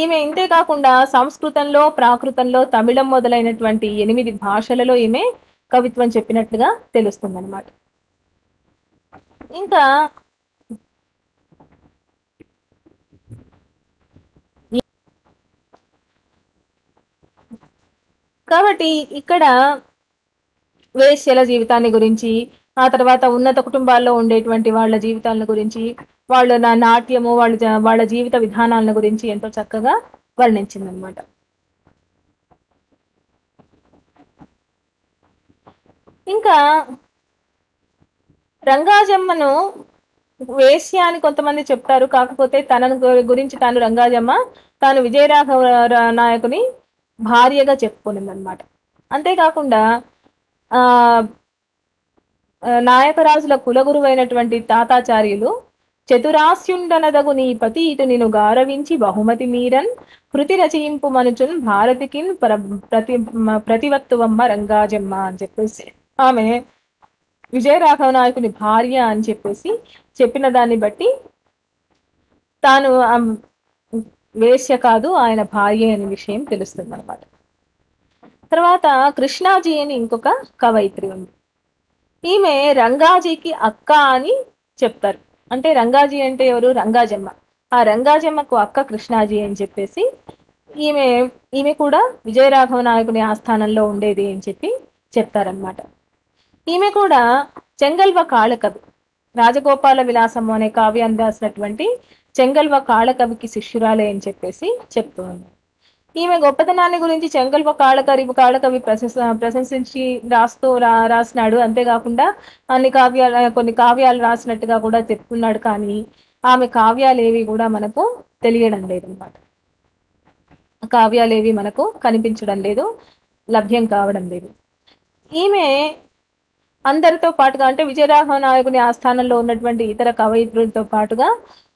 ఈమె ఇంతే కాకుండా సంస్కృతంలో, ప్రాకృతంలో, తమిళం మొదలైనటువంటి 8 భాషలలో ఈమె కవిత్వం చెప్పినట్లుగా తెలుస్తుంది అనమాట. ఇంకా కాబట్టి ఇక్కడ వేశ్యల జీవితాన్ని గురించి, ఆ తర్వాత ఉన్నత కుటుంబాల్లో ఉండేటువంటి వాళ్ళ జీవితాలను గురించి, వాళ్ళ నాట్యము, వాళ్ళ జీవిత విధానాలను గురించి ఎంతో చక్కగా వర్ణించిందనమాట. ఇంకా రంగాజమ్మను వేశ్య అని కొంతమంది చెప్తారు. కాకపోతే తనను గురించి తాను రంగాజమ్మ తాను విజయరాఘవ నాయకుని భార్యగా చెప్పుకునిందనమాట. అంతేకాకుండా నాయకరాజుల కులగురువైనటువంటి తాతాచార్యులు చతురాస్యుండనదగు నీ పతి ఇటు నిన్ను గారవించి బహుమతి మీరన్ కృతి రచయింపు మనుచున్ భారతికిన్ ప్రతివత్తువమ్మ రంగాజమ్మ అని చెప్పేసి ఆమె విజయరాఘవ నాయకుని భార్య అని చెప్పేసి చెప్పిన దాన్ని బట్టి తాను వేశ్య కాదు, ఆయన భార్య అనే విషయం తెలుస్తుంది అనమాట. తర్వాత కృష్ణాజీ అని ఇంకొక కవయిత్రి ఉంది. ఈమె రంగాజీకి అక్క అని చెప్తారు. అంటే రంగాజీ అంటే ఎవరు? రంగాజమ్మ. ఆ రంగాజమ్మకు అక్క కృష్ణాజీ అని చెప్పేసి ఈమె కూడా విజయరాఘవ నాయకుని ఆస్థానంలో ఉండేది అని చెప్పి చెప్తారనమాట. ఈమె కూడా చెంగల్వ కాళకవి, రాజగోపాల విలాసము అనే కావ్యాన్ని రాసినటువంటి చెంగల్వ కాళకవికి శిష్యురాలే అని చెప్పేసి చెప్తూ ఉన్నారు. ఈమె గొప్పతనాన్ని గురించి చెంగల్వ కాళకవి ప్రశంసించి రాసినాడు. అంతేకాకుండా కొన్ని కావ్యాలు రాసినట్టుగా కూడా చెప్తున్నాడు. కానీ ఆమె కావ్యాలేవి కూడా మనకు తెలియడం లేదన్నమాట. కావ్యాలేవి మనకు కనిపించడం లేదు, లభ్యం కావడం లేదు. ఈమె అందరితో పాటుగా, అంటే విజయరాఘవ నాయకుని ఆస్థానంలో ఉన్నటువంటి ఇతర కవయిత్రులతో పాటుగా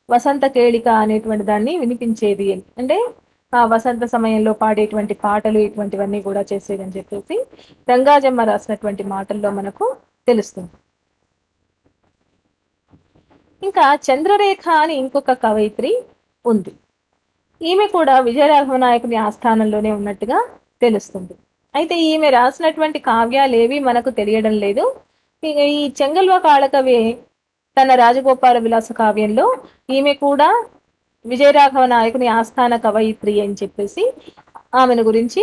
వసంత కేళిక అనేటువంటి దాన్ని వినిపించేది. అంటే ఆ వసంత సమయంలో పాడేటువంటి పాటలు ఇటువంటివన్నీ కూడా చేసేదని చెప్పేసి రంగాజమ్మ రాసినటువంటి మాటల్లో మనకు తెలుస్తుంది. ఇంకా చంద్రరేఖ అని ఇంకొక కవయిత్రి ఉంది. ఈమె కూడా విజయరాఘవ నాయకుని ఆస్థానంలోనే ఉన్నట్టుగా తెలుస్తుంది. అయితే ఈమె రాసినటువంటి కావ్యాలేవి మనకు తెలియడం లేదు. ఈ చెంగల్వ కాళకవి తన రాజగోపాల విలాస కావ్యంలో ఈమె కూడా విజయరాఘవ నాయకుని ఆస్థాన కవయిత్రి అని చెప్పేసి ఆమెను గురించి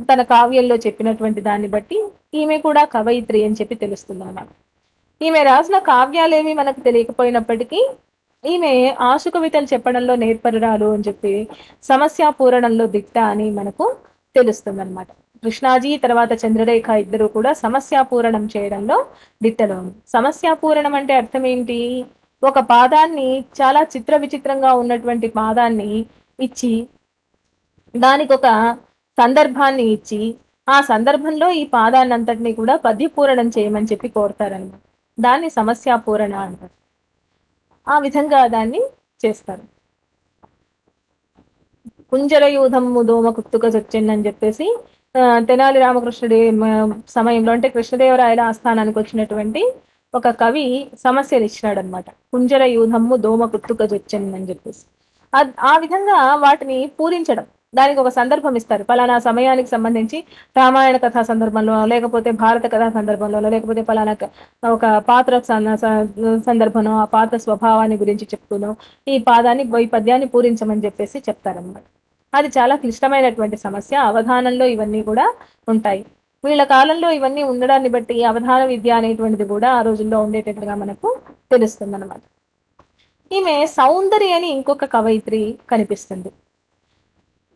తన కావ్యంలో చెప్పినటువంటి దాన్ని బట్టి ఈమె కూడా కవయిత్రి అని చెప్పి తెలుస్తుంది అన్నమాట. ఈమె రాసిన కావ్యాలేవి మనకు తెలియకపోయినప్పటికీ ఈమె ఆశు కవితలు చెప్పడంలో నేర్పరురాలు అని చెప్పి సమస్య పూరణంలో దిట్ట అని మనకు తెలుస్తుంది అనమాట. కృష్ణాజీ తర్వాత చంద్రరేఖ ఇద్దరు కూడా సమస్య పూరణం చేయడంలో దిట్టలో ఉంది. సమస్య పూరణం అంటే అర్థం ఏంటి? ఒక పాదాన్ని, చాలా చిత్ర విచిత్రంగా ఉన్నటువంటి పాదాన్ని ఇచ్చి దానికి ఒక సందర్భాన్ని ఇచ్చి ఆ సందర్భంలో ఈ పాదాన్ని అంతటినీ కూడా పద్యపూరణం చేయమని చెప్పి కోరుతారన్నమాట. దాన్ని సమస్య పూరణ అంటారు. ఆ విధంగా దాన్ని చేస్తారు. కుంజరయూధము దోమ కుత్తుక చొచ్చిందని చెప్పేసి తెనాలి రామకృష్ణుడి సమయంలో, అంటే కృష్ణదేవరాయల ఆస్థానానికి వచ్చినటువంటి ఒక కవి సమస్యలు ఇచ్చినాడు అనమాట. కుంజర యూధమ్ము దోమ కుత్తుక చొచ్చిందని చెప్పేసి ఆ విధంగా వాటిని పూరించడం, దానికి ఒక సందర్భం ఇస్తారు. పలానా సమయానికి సంబంధించి రామాయణ కథా సందర్భంలో, లేకపోతే భారత కథా సందర్భంలో, లేకపోతే పలానా ఒక పాత్ర సందర్భంలో ఆ పాత్ర స్వభావాన్ని గురించి చెప్తూనో ఈ పద్యాన్ని పూరించమని చెప్పేసి చెప్తారన్నమాట. అది చాలా క్లిష్టమైనటువంటి సమస్య. అవధానంలో ఇవన్నీ కూడా ఉంటాయి. వీళ్ళ కాలంలో ఇవన్నీ ఉండడాన్ని బట్టి అవధాన విద్య అనేటువంటిది కూడా ఆ రోజుల్లో ఉండేటట్లుగా మనకు తెలుస్తుందన్నమాట. ఈమె సౌందర్య అని ఇంకొక కవయిత్రి కనిపిస్తుంది.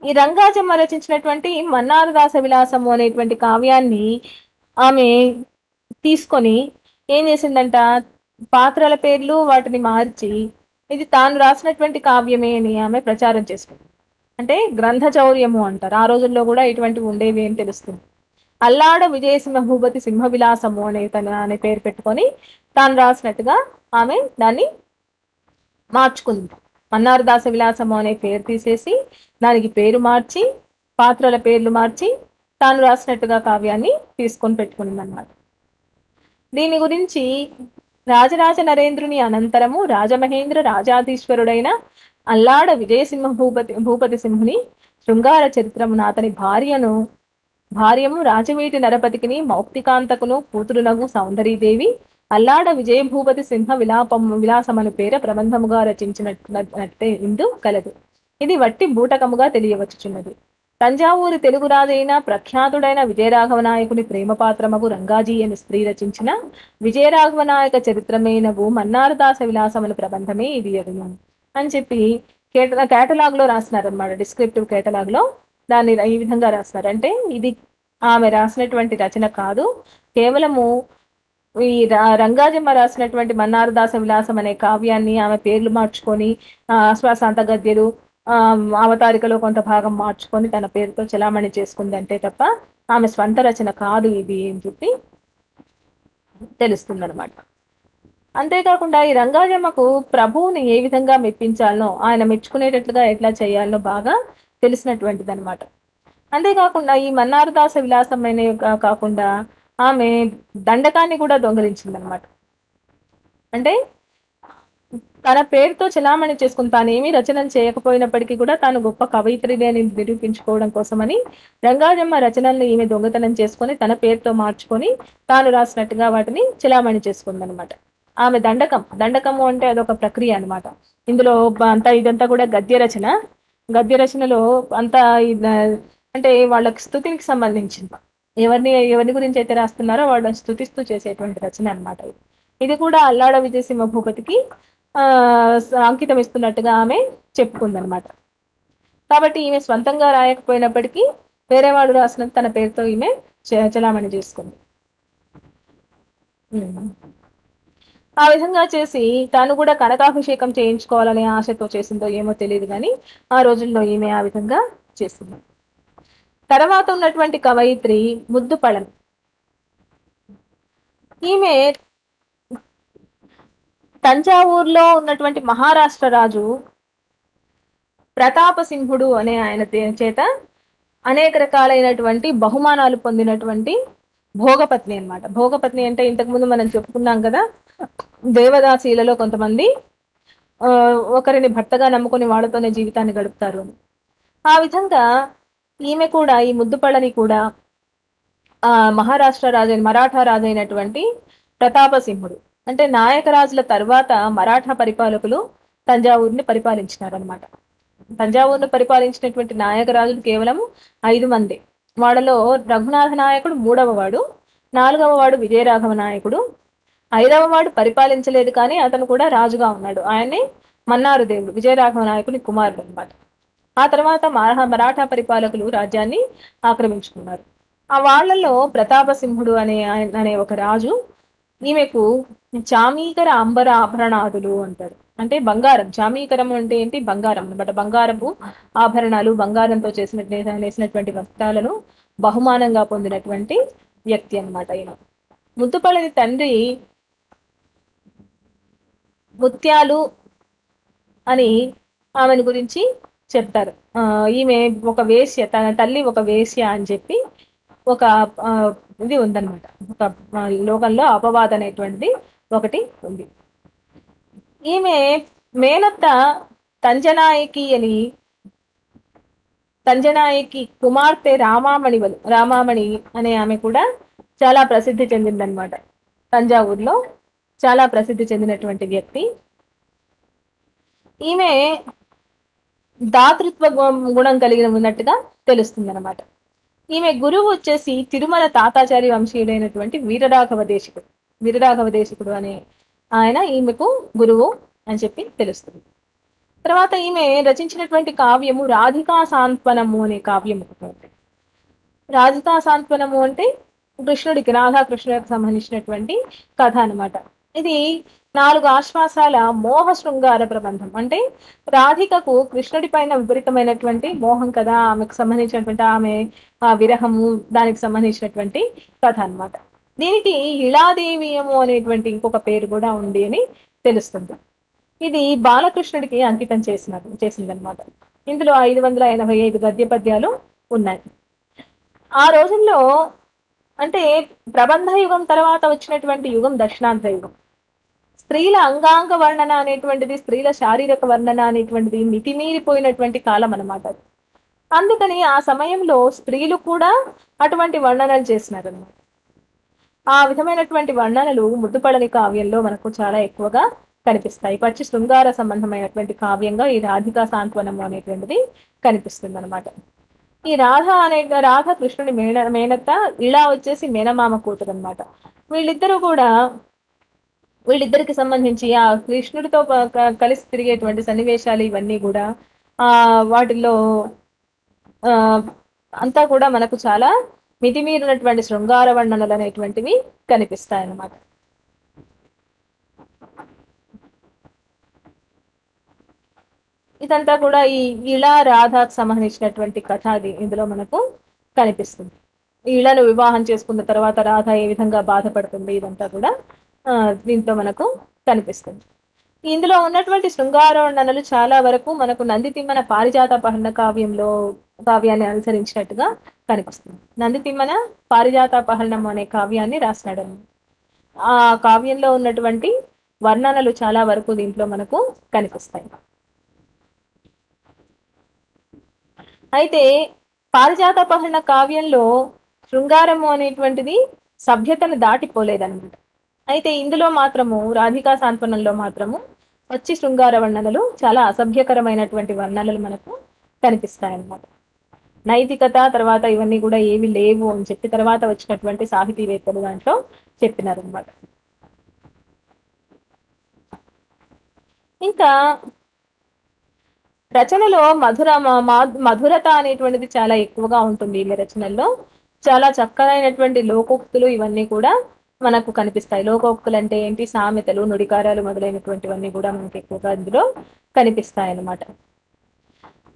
ఈ రంగాజమ్మ రచించినటువంటి మన్నారదాస విలాసము అనేటువంటి కావ్యాన్ని ఆమె తీసుకొని ఏం చేసిందంట, పాత్రల పేర్లు వాటిని మార్చి ఇది తాను రాసినటువంటి కావ్యమే అని ఆమె ప్రచారం చేసుకుంది. అంటే గ్రంథ చౌర్యము అంటారు. ఆ రోజుల్లో కూడా ఇటువంటివి ఉండేవి అని తెలుస్తుంది. అల్లాడ విజయసింహ భూపతి సింహ విలాసము అనే పేరు పెట్టుకొని తాను రాసినట్టుగా ఆమె దాన్ని మార్చుకుంది. మన్నారదాస విలాసము అనే పేరు తీసేసి దానికి పేరు మార్చి పాత్రల పేర్లు మార్చి తాను రాసినట్టుగా కావ్యాన్ని తీసుకొని పెట్టుకుంది అన్నమాట. దీని గురించి రాజరాజ నరేంద్రుని అనంతరము రాజమహేంద్ర రాజాధీశ్వరుడైన అల్లాడ విజయసింహ భూపతి సింహుని శృంగార చరిత్రమున అతని భార్యము రాజవీటి నరపతికిని మౌక్తికాంతకును కూతురునగు సౌందరీదేవి అల్లాడ విజయభూపతి సింహ విలాసమను పేర ప్రబంధముగా రచించినట్టే ఇందు కలదు. ఇది వట్టి బూటకముగా తెలియవచ్చుచున్నది. తంజావూరు తెలుగు రాజైన ప్రఖ్యాతుడైన విజయరాఘవ నాయకుని ప్రేమ పాత్రమగు రంగాజీ అని స్త్రీ రచించిన విజయరాఘవ నాయక చరిత్రమైనవు మన్నారదాస విలాసముల ప్రబంధమే ఇది ఎదును అని చెప్పి కేటలాగ్ లో రాస్తున్నారనమాట. డిస్క్రిప్టివ్ కేటలాగ్ లో దాన్ని ఈ విధంగా రాస్తున్నారు. అంటే ఇది ఆమె రాసినటువంటి రచన కాదు, కేవలము ఈ రంగాజమ్మ రాసినటువంటి మన్నారదాస విలాసం అనే కావ్యాన్ని ఆమె పేర్లు మార్చుకొని అశ్వాసాంత గద్యలు అవతారికలో కొంత భాగం మార్చుకొని తన పేరుతో చలామణి చేసుకుంది అంతే తప్ప ఆమె స్వంత రచన కాదు ఇది అని చెప్పి తెలుస్తుంది అనమాట. అంతేకాకుండా ఈ రంగాజమ్మకు ప్రభువుని ఏ విధంగా మెప్పించాలనో, ఆయన మెచ్చుకునేటట్లుగా ఎట్లా చేయాలనో బాగా తెలిసినటువంటిది అనమాట. అంతేకాకుండా ఈ మన్నారదాస విలాసం అనే కాకుండా ఆమె దండకాన్ని కూడా దొంగలించిందనమాట. అంటే తన పేరుతో చలామణి చేసుకుని తాను ఏమీ రచనలు చేయకపోయినప్పటికీ కూడా తాను గొప్ప కవయిత్రిని అని నిరూపించుకోవడం కోసమని రంగాజమ్మ రచనల్ని ఈమె దొంగతనం చేసుకొని తన పేరుతో మార్చుకొని తాను రాసినట్టుగా వాటిని చలామణి చేసుకుందనమాట. ఆమె దండకము అంటే అదొక ప్రక్రియ అనమాట. ఇందులో ఇదంతా కూడా గద్య రచనలో అంతా అంటే వాళ్ళకి స్థుతికి సంబంధించింది. ఎవరిని గురించి అయితే రాస్తున్నారో వాళ్ళని స్థుతిస్తూ చేసేటువంటి రచన అనమాట. ఇది కూడా అల్లాడ విజయసింహ భూపతికి అంకితం ఇస్తున్నట్టుగా ఆమె చెప్పుకుందనమాట. కాబట్టి ఈమె స్వంతంగా రాయకపోయినప్పటికీ వేరే వాడు రాసిన తన పేరుతో ఈమె చలామణి చేసుకుంది. ఆ విధంగా చేసి తాను కూడా కనకాభిషేకం చేయించుకోవాలనే ఆశతో చేసిందో ఏమో తెలియదు, కానీ ఆ రోజుల్లో ఈమె ఆ విధంగా చేసింది. తర్వాత ఉన్నటువంటి కవయిత్రి ముద్దుపళన్. ఈమె తంజావూరులో ఉన్నటువంటి మహారాష్ట్ర రాజు ప్రతాపసింహుడు అనే ఆయన చేత అనేక రకాలైనటువంటి బహుమానాలు పొందినటువంటి భోగపత్ని అన్నమాట. భోగపత్ని అంటే ఇంతకుముందు మనం చెప్పుకున్నాం కదా, దేవదాసీలలో కొంతమంది ఒకరిని భర్తగా నమ్ముకుని వాళ్ళతోనే జీవితాన్ని గడుపుతారు అని. ఆ విధంగా ఈమె కూడా, ఈ ముద్దుపళ్ళని కూడా మరాఠా రాజు అయినటువంటి ప్రతాపసింహుడు అంటే నాయకరాజుల తర్వాత మరాఠా పరిపాలకులు తంజావూరుని పరిపాలించినారనమాట. తంజావూరును పరిపాలించినటువంటి నాయకరాజులు కేవలం 5 మంది. వాళ్ళలో రఘునాథ నాయకుడు 3వ వాడు, 4వ వాడు విజయరాఘవ నాయకుడు, 5వ వాడు పరిపాలించలేదు కానీ అతను కూడా రాజుగా ఉన్నాడు. ఆయనే మన్నారు దేవుడు, విజయరాఘవ నాయకుని కుమారుడు అనమాట. ఆ తర్వాత మరాఠా పరిపాలకులు రాజ్యాన్ని ఆక్రమించుకున్నారు. ఆ వాళ్లలో ప్రతాపసింహుడు అనే ఒక రాజు ఈమెకు చామీకర అంబర ఆభరణాదులు అంటారు. అంటే బంగారం, చామీకరం అంటే ఏంటి, బంగారం అనమాట. బంగారపు ఆభరణాలు, బంగారంతో నేసినటువంటి వస్త్రాలను బహుమానంగా పొందినటువంటి వ్యక్తి అనమాట ఈయన. ముద్దుపళ్ళని తండ్రి ముత్యాలు అని ఆమెను గురించి చెప్తారు. ఈమె ఒక వేశ్య, తన తల్లి ఒక వేశ్య అని చెప్పి ఒక ఇది ఉందన్నమాట. ఒక లోకంలో అపవాదం అనేటువంటిది ఒకటి ఉంది. ఈమె మేనత్త తంజనాయకి అని కంజనాయకి కుమార్తె రామామణి అనే ఆమె కూడా చాలా ప్రసిద్ధి చెందిందనమాట. తంజావూరులో చాలా ప్రసిద్ధి చెందినటువంటి వ్యక్తి. ఈమె దాతృత్వ గుణం కలిగి ఉన్నట్టుగా తెలుస్తుంది అనమాట. ఈమె గురువు వచ్చేసి తిరుమల తాతాచారి వంశీయుడైనటువంటి వీరరాఘవ దేశికుడు అనే ఆయన ఈమెకు గురువు అని చెప్పి తెలుస్తుంది. తర్వాత ఈమె రచించినటువంటి కావ్యము రాధికా సాంత్వనము అనే కావ్యము. రాధికా సాంత్వనము అంటే రాధాకృష్ణుడికి సంబంధించినటువంటి కథ అనమాట. ఇది 4 ఆశ్వాసాల మోహ శృంగార ప్రబంధం. అంటే రాధికకు కృష్ణుడి పైన విపరీతమైనటువంటి మోహం కదా, ఆమెకు సంబంధించినటువంటి ఆమె విరహము, దానికి సంబంధించినటువంటి కథ అనమాట. దీనికి ఇళాదేవియము అనేటువంటి ఇంకొక పేరు కూడా ఉంది అని తెలుస్తుంది. ఇది బాలకృష్ణుడికి అంకితం చేసిందనమాట. ఇందులో 585 గద్య పద్యాలు ఉన్నాయి. ఆ రోజుల్లో అంటే ప్రబంధ యుగం తర్వాత వచ్చినటువంటి యుగం దక్షిణాంధ్ర యుగం. స్త్రీల అంగాంగ వర్ణన అనేటువంటిది, స్త్రీల శారీరక వర్ణన అనేటువంటిది మితిమీరిపోయినటువంటి కాలం అనమాట. అందుకని ఆ సమయంలో స్త్రీలు కూడా అటువంటి వర్ణనలు చేసినారన్నమాట. ఆ విధమైనటువంటి వర్ణనలు ముద్దుపడని కావ్యంలో మనకు చాలా ఎక్కువగా కనిపిస్తాయి. పచ్చి శృంగార సంబంధమైనటువంటి కావ్యంగా ఈ రాధికా సాంత్వనము అనేటువంటిది కనిపిస్తుంది అనమాట. ఈ రాధ కృష్ణుడి మేనత్త, ఇలా వచ్చేసి మేనమామ కూతురు అనమాట. వీళ్ళిద్దరికి సంబంధించి ఆ కృష్ణుడితో కలిసి తిరిగేటువంటి సన్నివేశాలు ఇవన్నీ కూడా వాటిల్లో అంతా కూడా మనకు చాలా మితిమీరినటువంటి శృంగార వర్ణనలు అనేటువంటివి కనిపిస్తాయి అన్నమాట. ఇదంతా కూడా ఈ ఇలా రాధాకు సంబంధించినటువంటి కథ అది ఇందులో మనకు కనిపిస్తుంది. ఇళ్లను వివాహం చేసుకున్న తర్వాత రాధ ఏ విధంగా బాధపడుతుంది, ఇదంతా కూడా దీంట్లో మనకు కనిపిస్తుంది. ఇందులో ఉన్నటువంటి శృంగార వర్ణనలు చాలా వరకు మనకు నందితిమ్మన పారిజాతాపహరణ కావ్యాన్ని అనుసరించినట్టుగా కనిపిస్తుంది. నందితిమ్మన పారిజాతాపహరణం అనే కావ్యాన్ని రాసినాడు. ఆ కావ్యంలో ఉన్నటువంటి వర్ణనలు చాలా వరకు దీంట్లో మనకు కనిపిస్తాయి. అయితే పారిజాతాపహరణ కావ్యంలో శృంగారము అనేటువంటిది సభ్యతను దాటిపోలేదన్నమాట. అయితే ఇందులో మాత్రము రాధికా సాంత్వనంలో మాత్రము వచ్చి శృంగార వర్ణనలు చాలా అసభ్యకరమైనటువంటి వర్ణనలు మనకు కనిపిస్తాయన్నమాట. నైతికత తర్వాత ఇవన్నీ కూడా ఏవి లేవు అని చెప్పి తర్వాత వచ్చినటువంటి సాహితీవేత్తలు దాంట్లో చెప్పినారన్నమాట. ఇంకా రచనలో మధురత అనేటువంటిది చాలా ఎక్కువగా ఉంటుంది. ఈ రచనల్లో చాలా చక్కనైనటువంటి లోకోక్తులు ఇవన్నీ కూడా మనకు కనిపిస్తాయి. లోకోక్తులు అంటే ఏంటి? సామెతలు, నుడికారాలు మొదలైనటువంటివన్నీ కూడా మనకి ఎక్కువగా ఇందులో కనిపిస్తాయి అన్నమాట.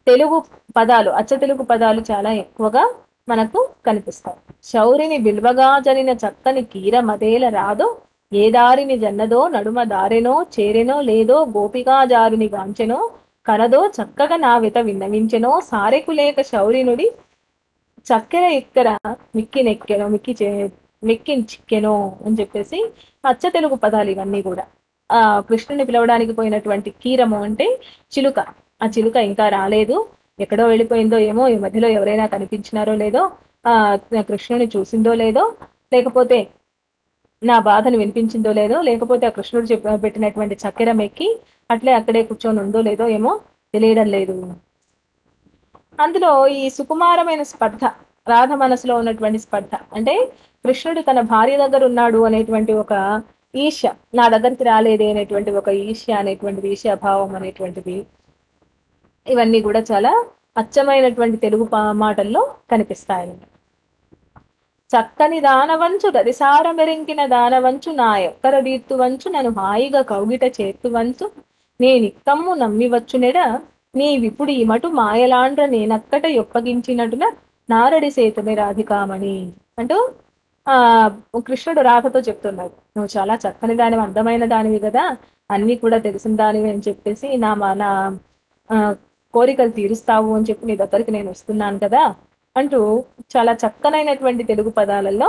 తెలుగు పదాలు, అచ్చ తెలుగు పదాలు చాలా ఎక్కువగా మనకు కనిపిస్తాయి. శౌరిని బిల్వగా జరిన చక్కని కీర మదేల రాదో, ఏ దారిని జన్నదో నడుమ దారెనో చేరెనో లేదో గోపికా జారుని గాంచెనో కనదో చక్కగా నా విత విన్నవించెనో సారెకు లేక శౌరినుడి చక్కెర ఇక్కర మెక్కించిక్కెనో అని చెప్పేసి అచ్చ తెలుగు పదాలు ఇవన్నీ కూడా. కృష్ణుని పిలవడానికి పోయినటువంటి కీరము అంటే చిలుక. ఆ చిలుక ఇంకా రాలేదు, ఎక్కడో వెళ్ళిపోయిందో ఏమో, ఈ మధ్యలో ఎవరైనా కనిపించినారో లేదో, కృష్ణుని చూసిందో లేదో, లేకపోతే నా బాధను వినిపించిందో లేదో, లేకపోతే ఆ కృష్ణుడు పెట్టినటువంటి చక్కెర మెక్కి అట్లే అక్కడే కూర్చొని ఉందో లేదో ఏమో తెలియడం లేదు. అందులో ఈ సుకుమారమైన స్పర్ధ, రాధ మనసులో ఉన్నటువంటి స్పర్ధ అంటే కృష్ణుడు తన భార్య దగ్గర ఉన్నాడు అనేటువంటి ఒక ఈర్ష్య, నా దగ్గరికి రాలేదే అనేటువంటి ఒక ఈర్ష్య అనేటువంటిది, ఈర్ష్యాభావం అనేటువంటిది, ఇవన్నీ కూడా చాలా అచ్చమైనటువంటి తెలుగు మాటల్లో కనిపిస్తాయి. చక్కని దానవంచు గదిసార మెరింకిన దానవంచు నా ఎక్కర దీర్తు వంచు నన్ను హాయిగా కౌగిట చేత్తు వంచు నేనిక్కమ్ము నమ్మివచ్చునెడ నీ విపుడు ఇమటు మాయలాండ్ర నేనక్కట యొప్పగించినట్టున నారడి సేతుని రాధికామణి అంటూ కృష్ణుడు రాధతో చెప్తున్నాడు, నువ్వు చాలా చక్కని దానివి, అందమైన దానివి కదా, అన్ని కూడా తెలిసిన దానివి అని చెప్పేసి నా కోరికలు తీరుస్తావు అని చెప్పి నీ దగ్గరికి నేను వస్తున్నాను కదా అంటూ చాలా చక్కనైనటువంటి తెలుగు పదాలలో,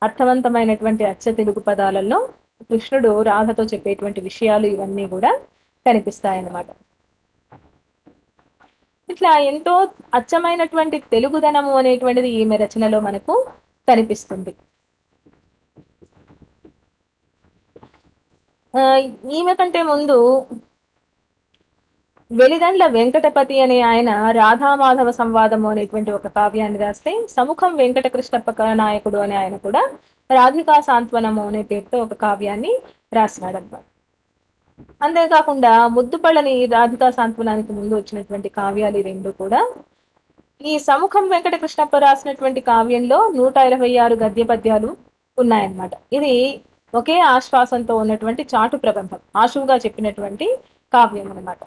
అర్థవంతమైనటువంటి అచ్చ తెలుగు పదాలలో కృష్ణుడు రాధతో చెప్పేటువంటి విషయాలు ఇవన్నీ కూడా కనిపిస్తాయన్నమాట. ఇట్లా ఎంతో అచ్చమైనటువంటి తెలుగుదనము అనేటువంటిది ఈమె రచనలో మనకు కనిపిస్తుంది. ఆ, ఈమె కంటే ముందు వెలిదండ్ల వెంకటపతి అనే ఆయన రాధామాధవ సంవాదము అనేటువంటి ఒక కావ్యాన్ని రాస్తే, సముఖం వెంకట కృష్ణప్ప నాయకుడు అనే ఆయన కూడా రాధికా సాంత్వనము అనే పేరుతో ఒక కావ్యాన్ని రాసినాడన్నమాట. అంతేకాకుండా ముద్దుపళ్ళని రాధికా సాంత్వనానికి ముందు వచ్చినటువంటి కావ్యాలు ఈ రెండు కూడా. ఈ సముఖం వెంకట కృష్ణప్ప రాసినటువంటి కావ్యంలో 126 గద్య పద్యాలు ఉన్నాయన్నమాట. ఇది ఒకే ఆశ్వాసంతో ఉన్నటువంటి చాటు ప్రబంధం, ఆశువుగా చెప్పినటువంటి కావ్యం అన్నమాట.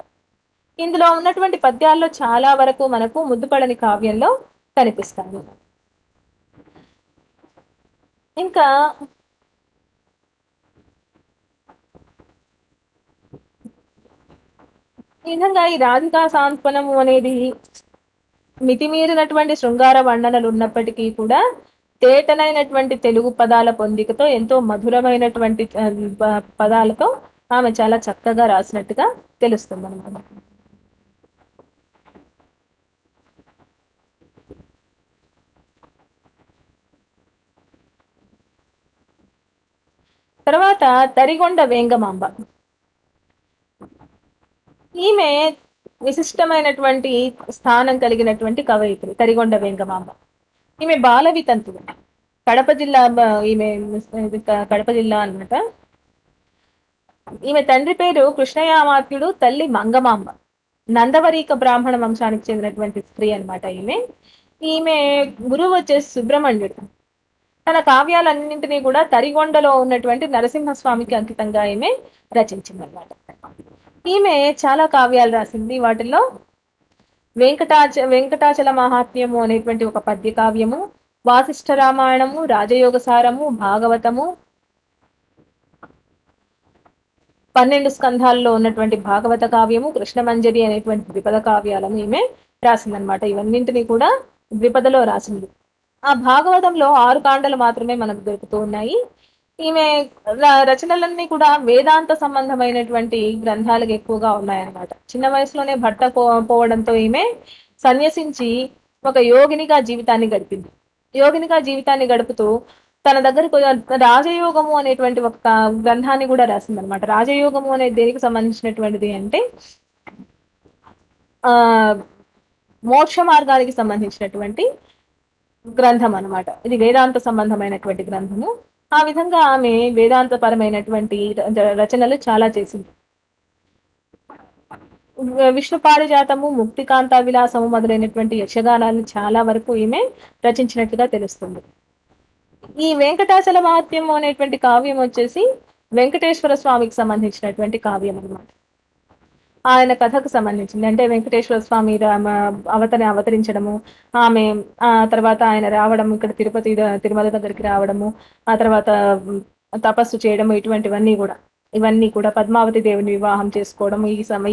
ఇందులో ఉన్నటువంటి పద్యాల్లో చాలా వరకు మనకు ముద్దుపడని కావ్యంలో కనిపిస్తాయి. ఇంకా ఈ విధంగా ఈ రాధికా సాంత్వనము అనేది మితిమీరినటువంటి శృంగార వర్ణనలు ఉన్నప్పటికీ కూడా తేటనైనటువంటి తెలుగు పదాల పొందికతో ఎంతో మధురమైనటువంటి పదాలతో ఆమె చాలా చక్కగా రాసినట్టుగా తెలుస్తుంది అన్నమాట. తర్వాత తరిగొండ వేంగమాంబ. ఈమె విశిష్టమైనటువంటి స్థానం కలిగినటువంటి కవయిత్రి తరిగొండ వేంగమాంబ. ఈమె బాల వితంతువు. కడప జిల్లా, ఈమె కడప జిల్లా అన్నమాట. ఈమె తండ్రి పేరు కృష్ణయామాత్యుడు, తల్లి మంగమాంబ. నందవరీక బ్రాహ్మణ వంశానికి చెందినటువంటి స్త్రీ అన్నమాట ఈమె. ఈమె గురువు వచ్చేసి సుబ్రహ్మణ్యుడు. తన కావ్యాలన్నింటినీ కూడా తరిగొండలో ఉన్నటువంటి నరసింహస్వామికి అంకితంగా ఈమె రచించిందన్నమాట. ఈమె చాలా కావ్యాలు రాసింది. వాటిల్లో వెంకటాచల మహాత్మ్యము అనేటువంటి ఒక పద్య కావ్యము, వాసిష్ఠ రామాయణము, రాజయోగ సారము, భాగవతము, 12 స్కంధాల్లో ఉన్నటువంటి భాగవత కావ్యము, కృష్ణమంజరి అనేటువంటి ద్విపద కావ్యాలను ఈమె రాసిందనమాట. ఇవన్నింటినీ కూడా ద్విపదలో రాసింది. ఆ భాగవతంలో 6 కాండలు మాత్రమే మనకు దొరుకుతూ ఉన్నాయి. ఈమె రచనలన్నీ కూడా వేదాంత సంబంధమైనటువంటి గ్రంథాలకు ఎక్కువగా ఉన్నాయన్నమాట. చిన్న వయసులోనే భర్త పోవడంతో ఈమె సన్యసించి ఒక యోగినిగా జీవితాన్ని గడిపింది. యోగినిగా జీవితాన్ని గడుపుతూ తన దగ్గరకు రాజయోగము అనేటువంటి ఒక గ్రంథాన్ని కూడా రాసింది అనమాట. రాజయోగము అనేది దేనికి సంబంధించినటువంటిది అంటే మోక్ష మార్గానికి సంబంధించినటువంటి గ్రంథం అన్నమాట. ఇది వేదాంత సంబంధమైనటువంటి గ్రంథము. ఆ విధంగా ఆమె వేదాంత పరమైనటువంటి రచనలు చాలా చేసింది. విష్ణు పారిజాతము, ముక్తికాంత విలాసము మొదలైనటువంటి యక్షగానాలను చాలా వరకు ఈమె రచించినట్టుగా తెలుస్తుంది. ఈ వెంకటాచల మహాత్మ్యం అనేటువంటి కావ్యం వచ్చేసి వెంకటేశ్వర స్వామికి సంబంధించినటువంటి కావ్యం అన్నమాట. ఆయన కథకు సంబంధించింది. అంటే వెంకటేశ్వర స్వామి అవతరించడము, ఆమె ఆ తర్వాత ఆయన రావడం, ఇక్కడ తిరుమల దగ్గరికి రావడము, ఆ తర్వాత తపస్సు చేయడము, ఇవన్నీ కూడా పద్మావతి దేవుని వివాహం చేసుకోవడం,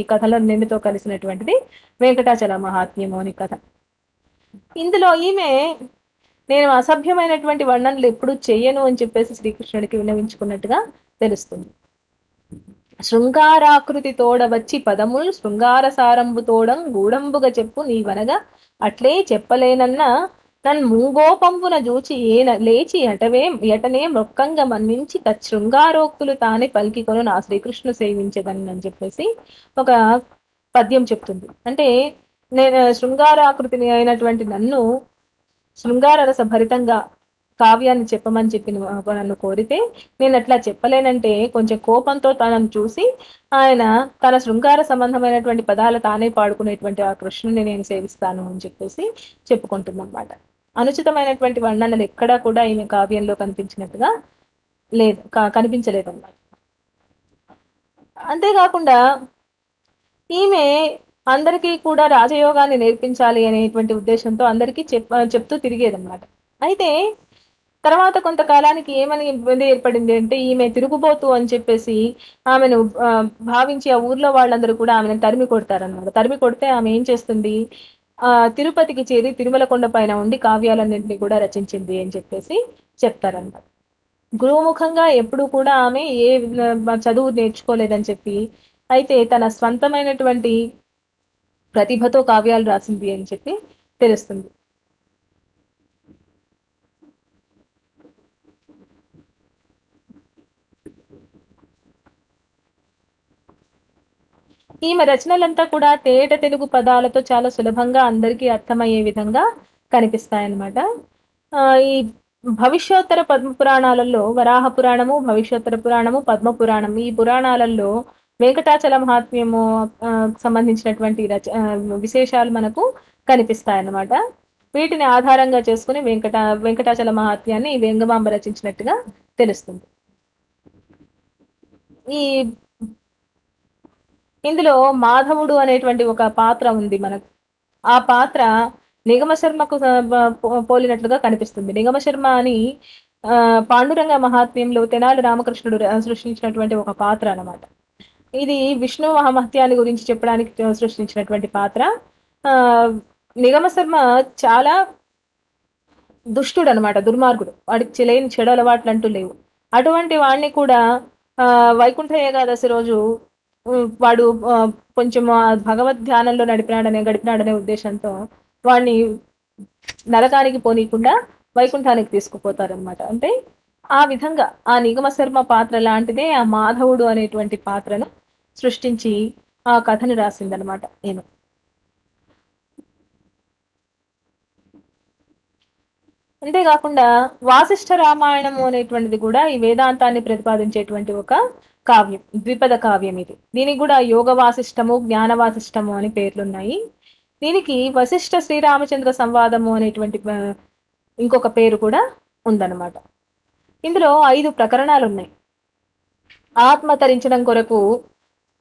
ఈ కథలో నిండుతో కలిసినటువంటిది వెంకటాచల మహాత్మ్యము అని కథ. ఇందులో ఈమె నేను అసభ్యమైనటువంటి వర్ణనలు ఎప్పుడు చెయ్యను అని చెప్పేసి శ్రీకృష్ణుడికి విన్నవించుకున్నట్టుగా తెలుస్తుంది. శృంగారాకృతి తోడ వచ్చి పదములు శృంగార సారంబు తోడం గూడంబుగా చెప్పు నీవనగా అట్లే చెప్పలేనన్నా నన్ను మూగోపంపున జూచి లేచి ఎటనే మొక్కంగా మన్నించి తృంగారోక్తులు తానే పలికికొను నా శ్రీకృష్ణు సేవించదని అని చెప్పేసి ఒక పద్యం చెప్తుంది. అంటే నేను శృంగారాకృతిని అయినటువంటి నన్ను శృంగార రస భరితంగా కావ్యాన్ని చెప్పమని చెప్పి నన్ను కోరితే నేను అట్లా చెప్పలేనంటే కొంచెం కోపంతో తనను చూసి ఆయన తన శృంగార సంబంధమైనటువంటి పదాలు తానే పాడుకునేటువంటి ఆ కృష్ణుని నేను సేవిస్తాను అని చెప్పేసి చెప్పుకుంటుందన్నమాట. అనుచితమైనటువంటి వర్ణనలు ఎక్కడా కూడా ఈమె కావ్యంలో కనిపించలేదన్నమాట. అంతేకాకుండా ఈమె అందరికీ కూడా రాజయోగాన్ని నేర్పించాలి అనేటువంటి ఉద్దేశంతో అందరికీ చెప్తూ తిరిగేదన్నమాట. అయితే తర్వాత కొంతకాలానికి ఏమని ఇబ్బంది ఏర్పడింది అంటే ఈమె తిరుగుబోతు అని చెప్పేసి ఆమెను భావించి ఆ ఊర్లో వాళ్ళందరూ కూడా ఆమెను తరిమి కొడతారన్నమాట. తరిమి కొడితే ఆమె ఏం చేస్తుంది, తిరుపతికి చేరి తిరుమల కొండ పైన ఉండి కావ్యాలన్నింటినీ కూడా రచించింది అని చెప్పేసి చెప్తారన్నమాట. గురుముఖంగా ఎప్పుడు కూడా ఆమె చదువు నేర్చుకోలేదని చెప్పి, అయితే తన స్వంతమైనటువంటి ప్రతిభతో కావ్యాలు రాసింది అని చెప్పి తెలుస్తుంది. ఈమె రచనలంతా కూడా తేట తెలుగు పదాలతో చాలా సులభంగా అందరికీ అర్థమయ్యే విధంగా కనిపిస్తాయన్నమాట. ఈ భవిష్యోత్తర పద్మ పురాణాలలో వరాహ పురాణము, భవిష్యోత్తర పురాణము, పద్మ పురాణం ఈ పురాణాలలో వెంకటాచల మహాత్మ్యము సంబంధించినటువంటి విశేషాలు మనకు కనిపిస్తాయన్నమాట. వీటిని ఆధారంగా చేసుకుని వెంకటాచల మహాత్మ్యాన్ని వేంగమాంబ రచించినట్టుగా తెలుస్తుంది. ఈ ఇందులో మాధవుడు అనేటువంటి ఒక పాత్ర ఉంది మనకు. ఆ పాత్ర నిగమ శర్మకు పోలినట్లుగా కనిపిస్తుంది. నిగమ శర్మ అని పాండురంగ మహాత్మ్యంలో తెనాలి రామకృష్ణుడు సృష్టించినటువంటి ఒక పాత్ర అన్నమాట. ఇది విష్ణు మహామహత్యాన్ని గురించి చెప్పడానికి సృష్టించినటువంటి పాత్ర. నిగమ శర్మ చాలా దుష్టుడు అనమాట, దుర్మార్గుడు. వాడికి చెలేని చెడు అలవాట్లు అంటూ లేవు. అటువంటి వాడిని కూడా వైకుంఠ ఏకాదశి రోజు వాడు కొంచెం భగవద్ ధ్యానంలో గడిపినాడనే ఉద్దేశంతో వాడిని నరకానికి పోనీయకుండా వైకుంఠానికి తీసుకుపోతారనమాట. అంటే ఆ విధంగా ఆ నిగమ శర్మ పాత్ర లాంటిదే ఆ మాధవుడు అనేటువంటి పాత్రను సృష్టించి ఆ కథని రాసిందనమాట నేను. అంతేకాకుండా వాసిష్ఠ రామాయణము అనేటువంటిది కూడా ఈ వేదాంతాన్ని ప్రతిపాదించేటువంటి ఒక కావ్యం, ద్విపద కావ్యం ఇది. దీనికి కూడా యోగ వాసిష్టము, జ్ఞాన వాసిష్టము అని పేర్లున్నాయి. దీనికి వశిష్ఠ శ్రీరామచంద్ర సంవాదము అనేటువంటి ఇంకొక పేరు కూడా ఉందన్నమాట. ఇందులో 5 ప్రకరణాలు ఉన్నాయి. ఆత్మ తరించడం కొరకు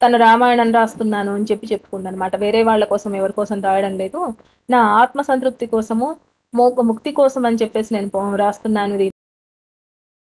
తను రామాయణం రాస్తున్నాను అని చెప్పుకుందనమాట. వేరే వాళ్ళ కోసం ఎవరి కోసం రాయడం లేదు, నా ఆత్మ సంతృప్తి కోసము, ముక్తి కోసం అని చెప్పేసి నేను రాస్తున్నాను.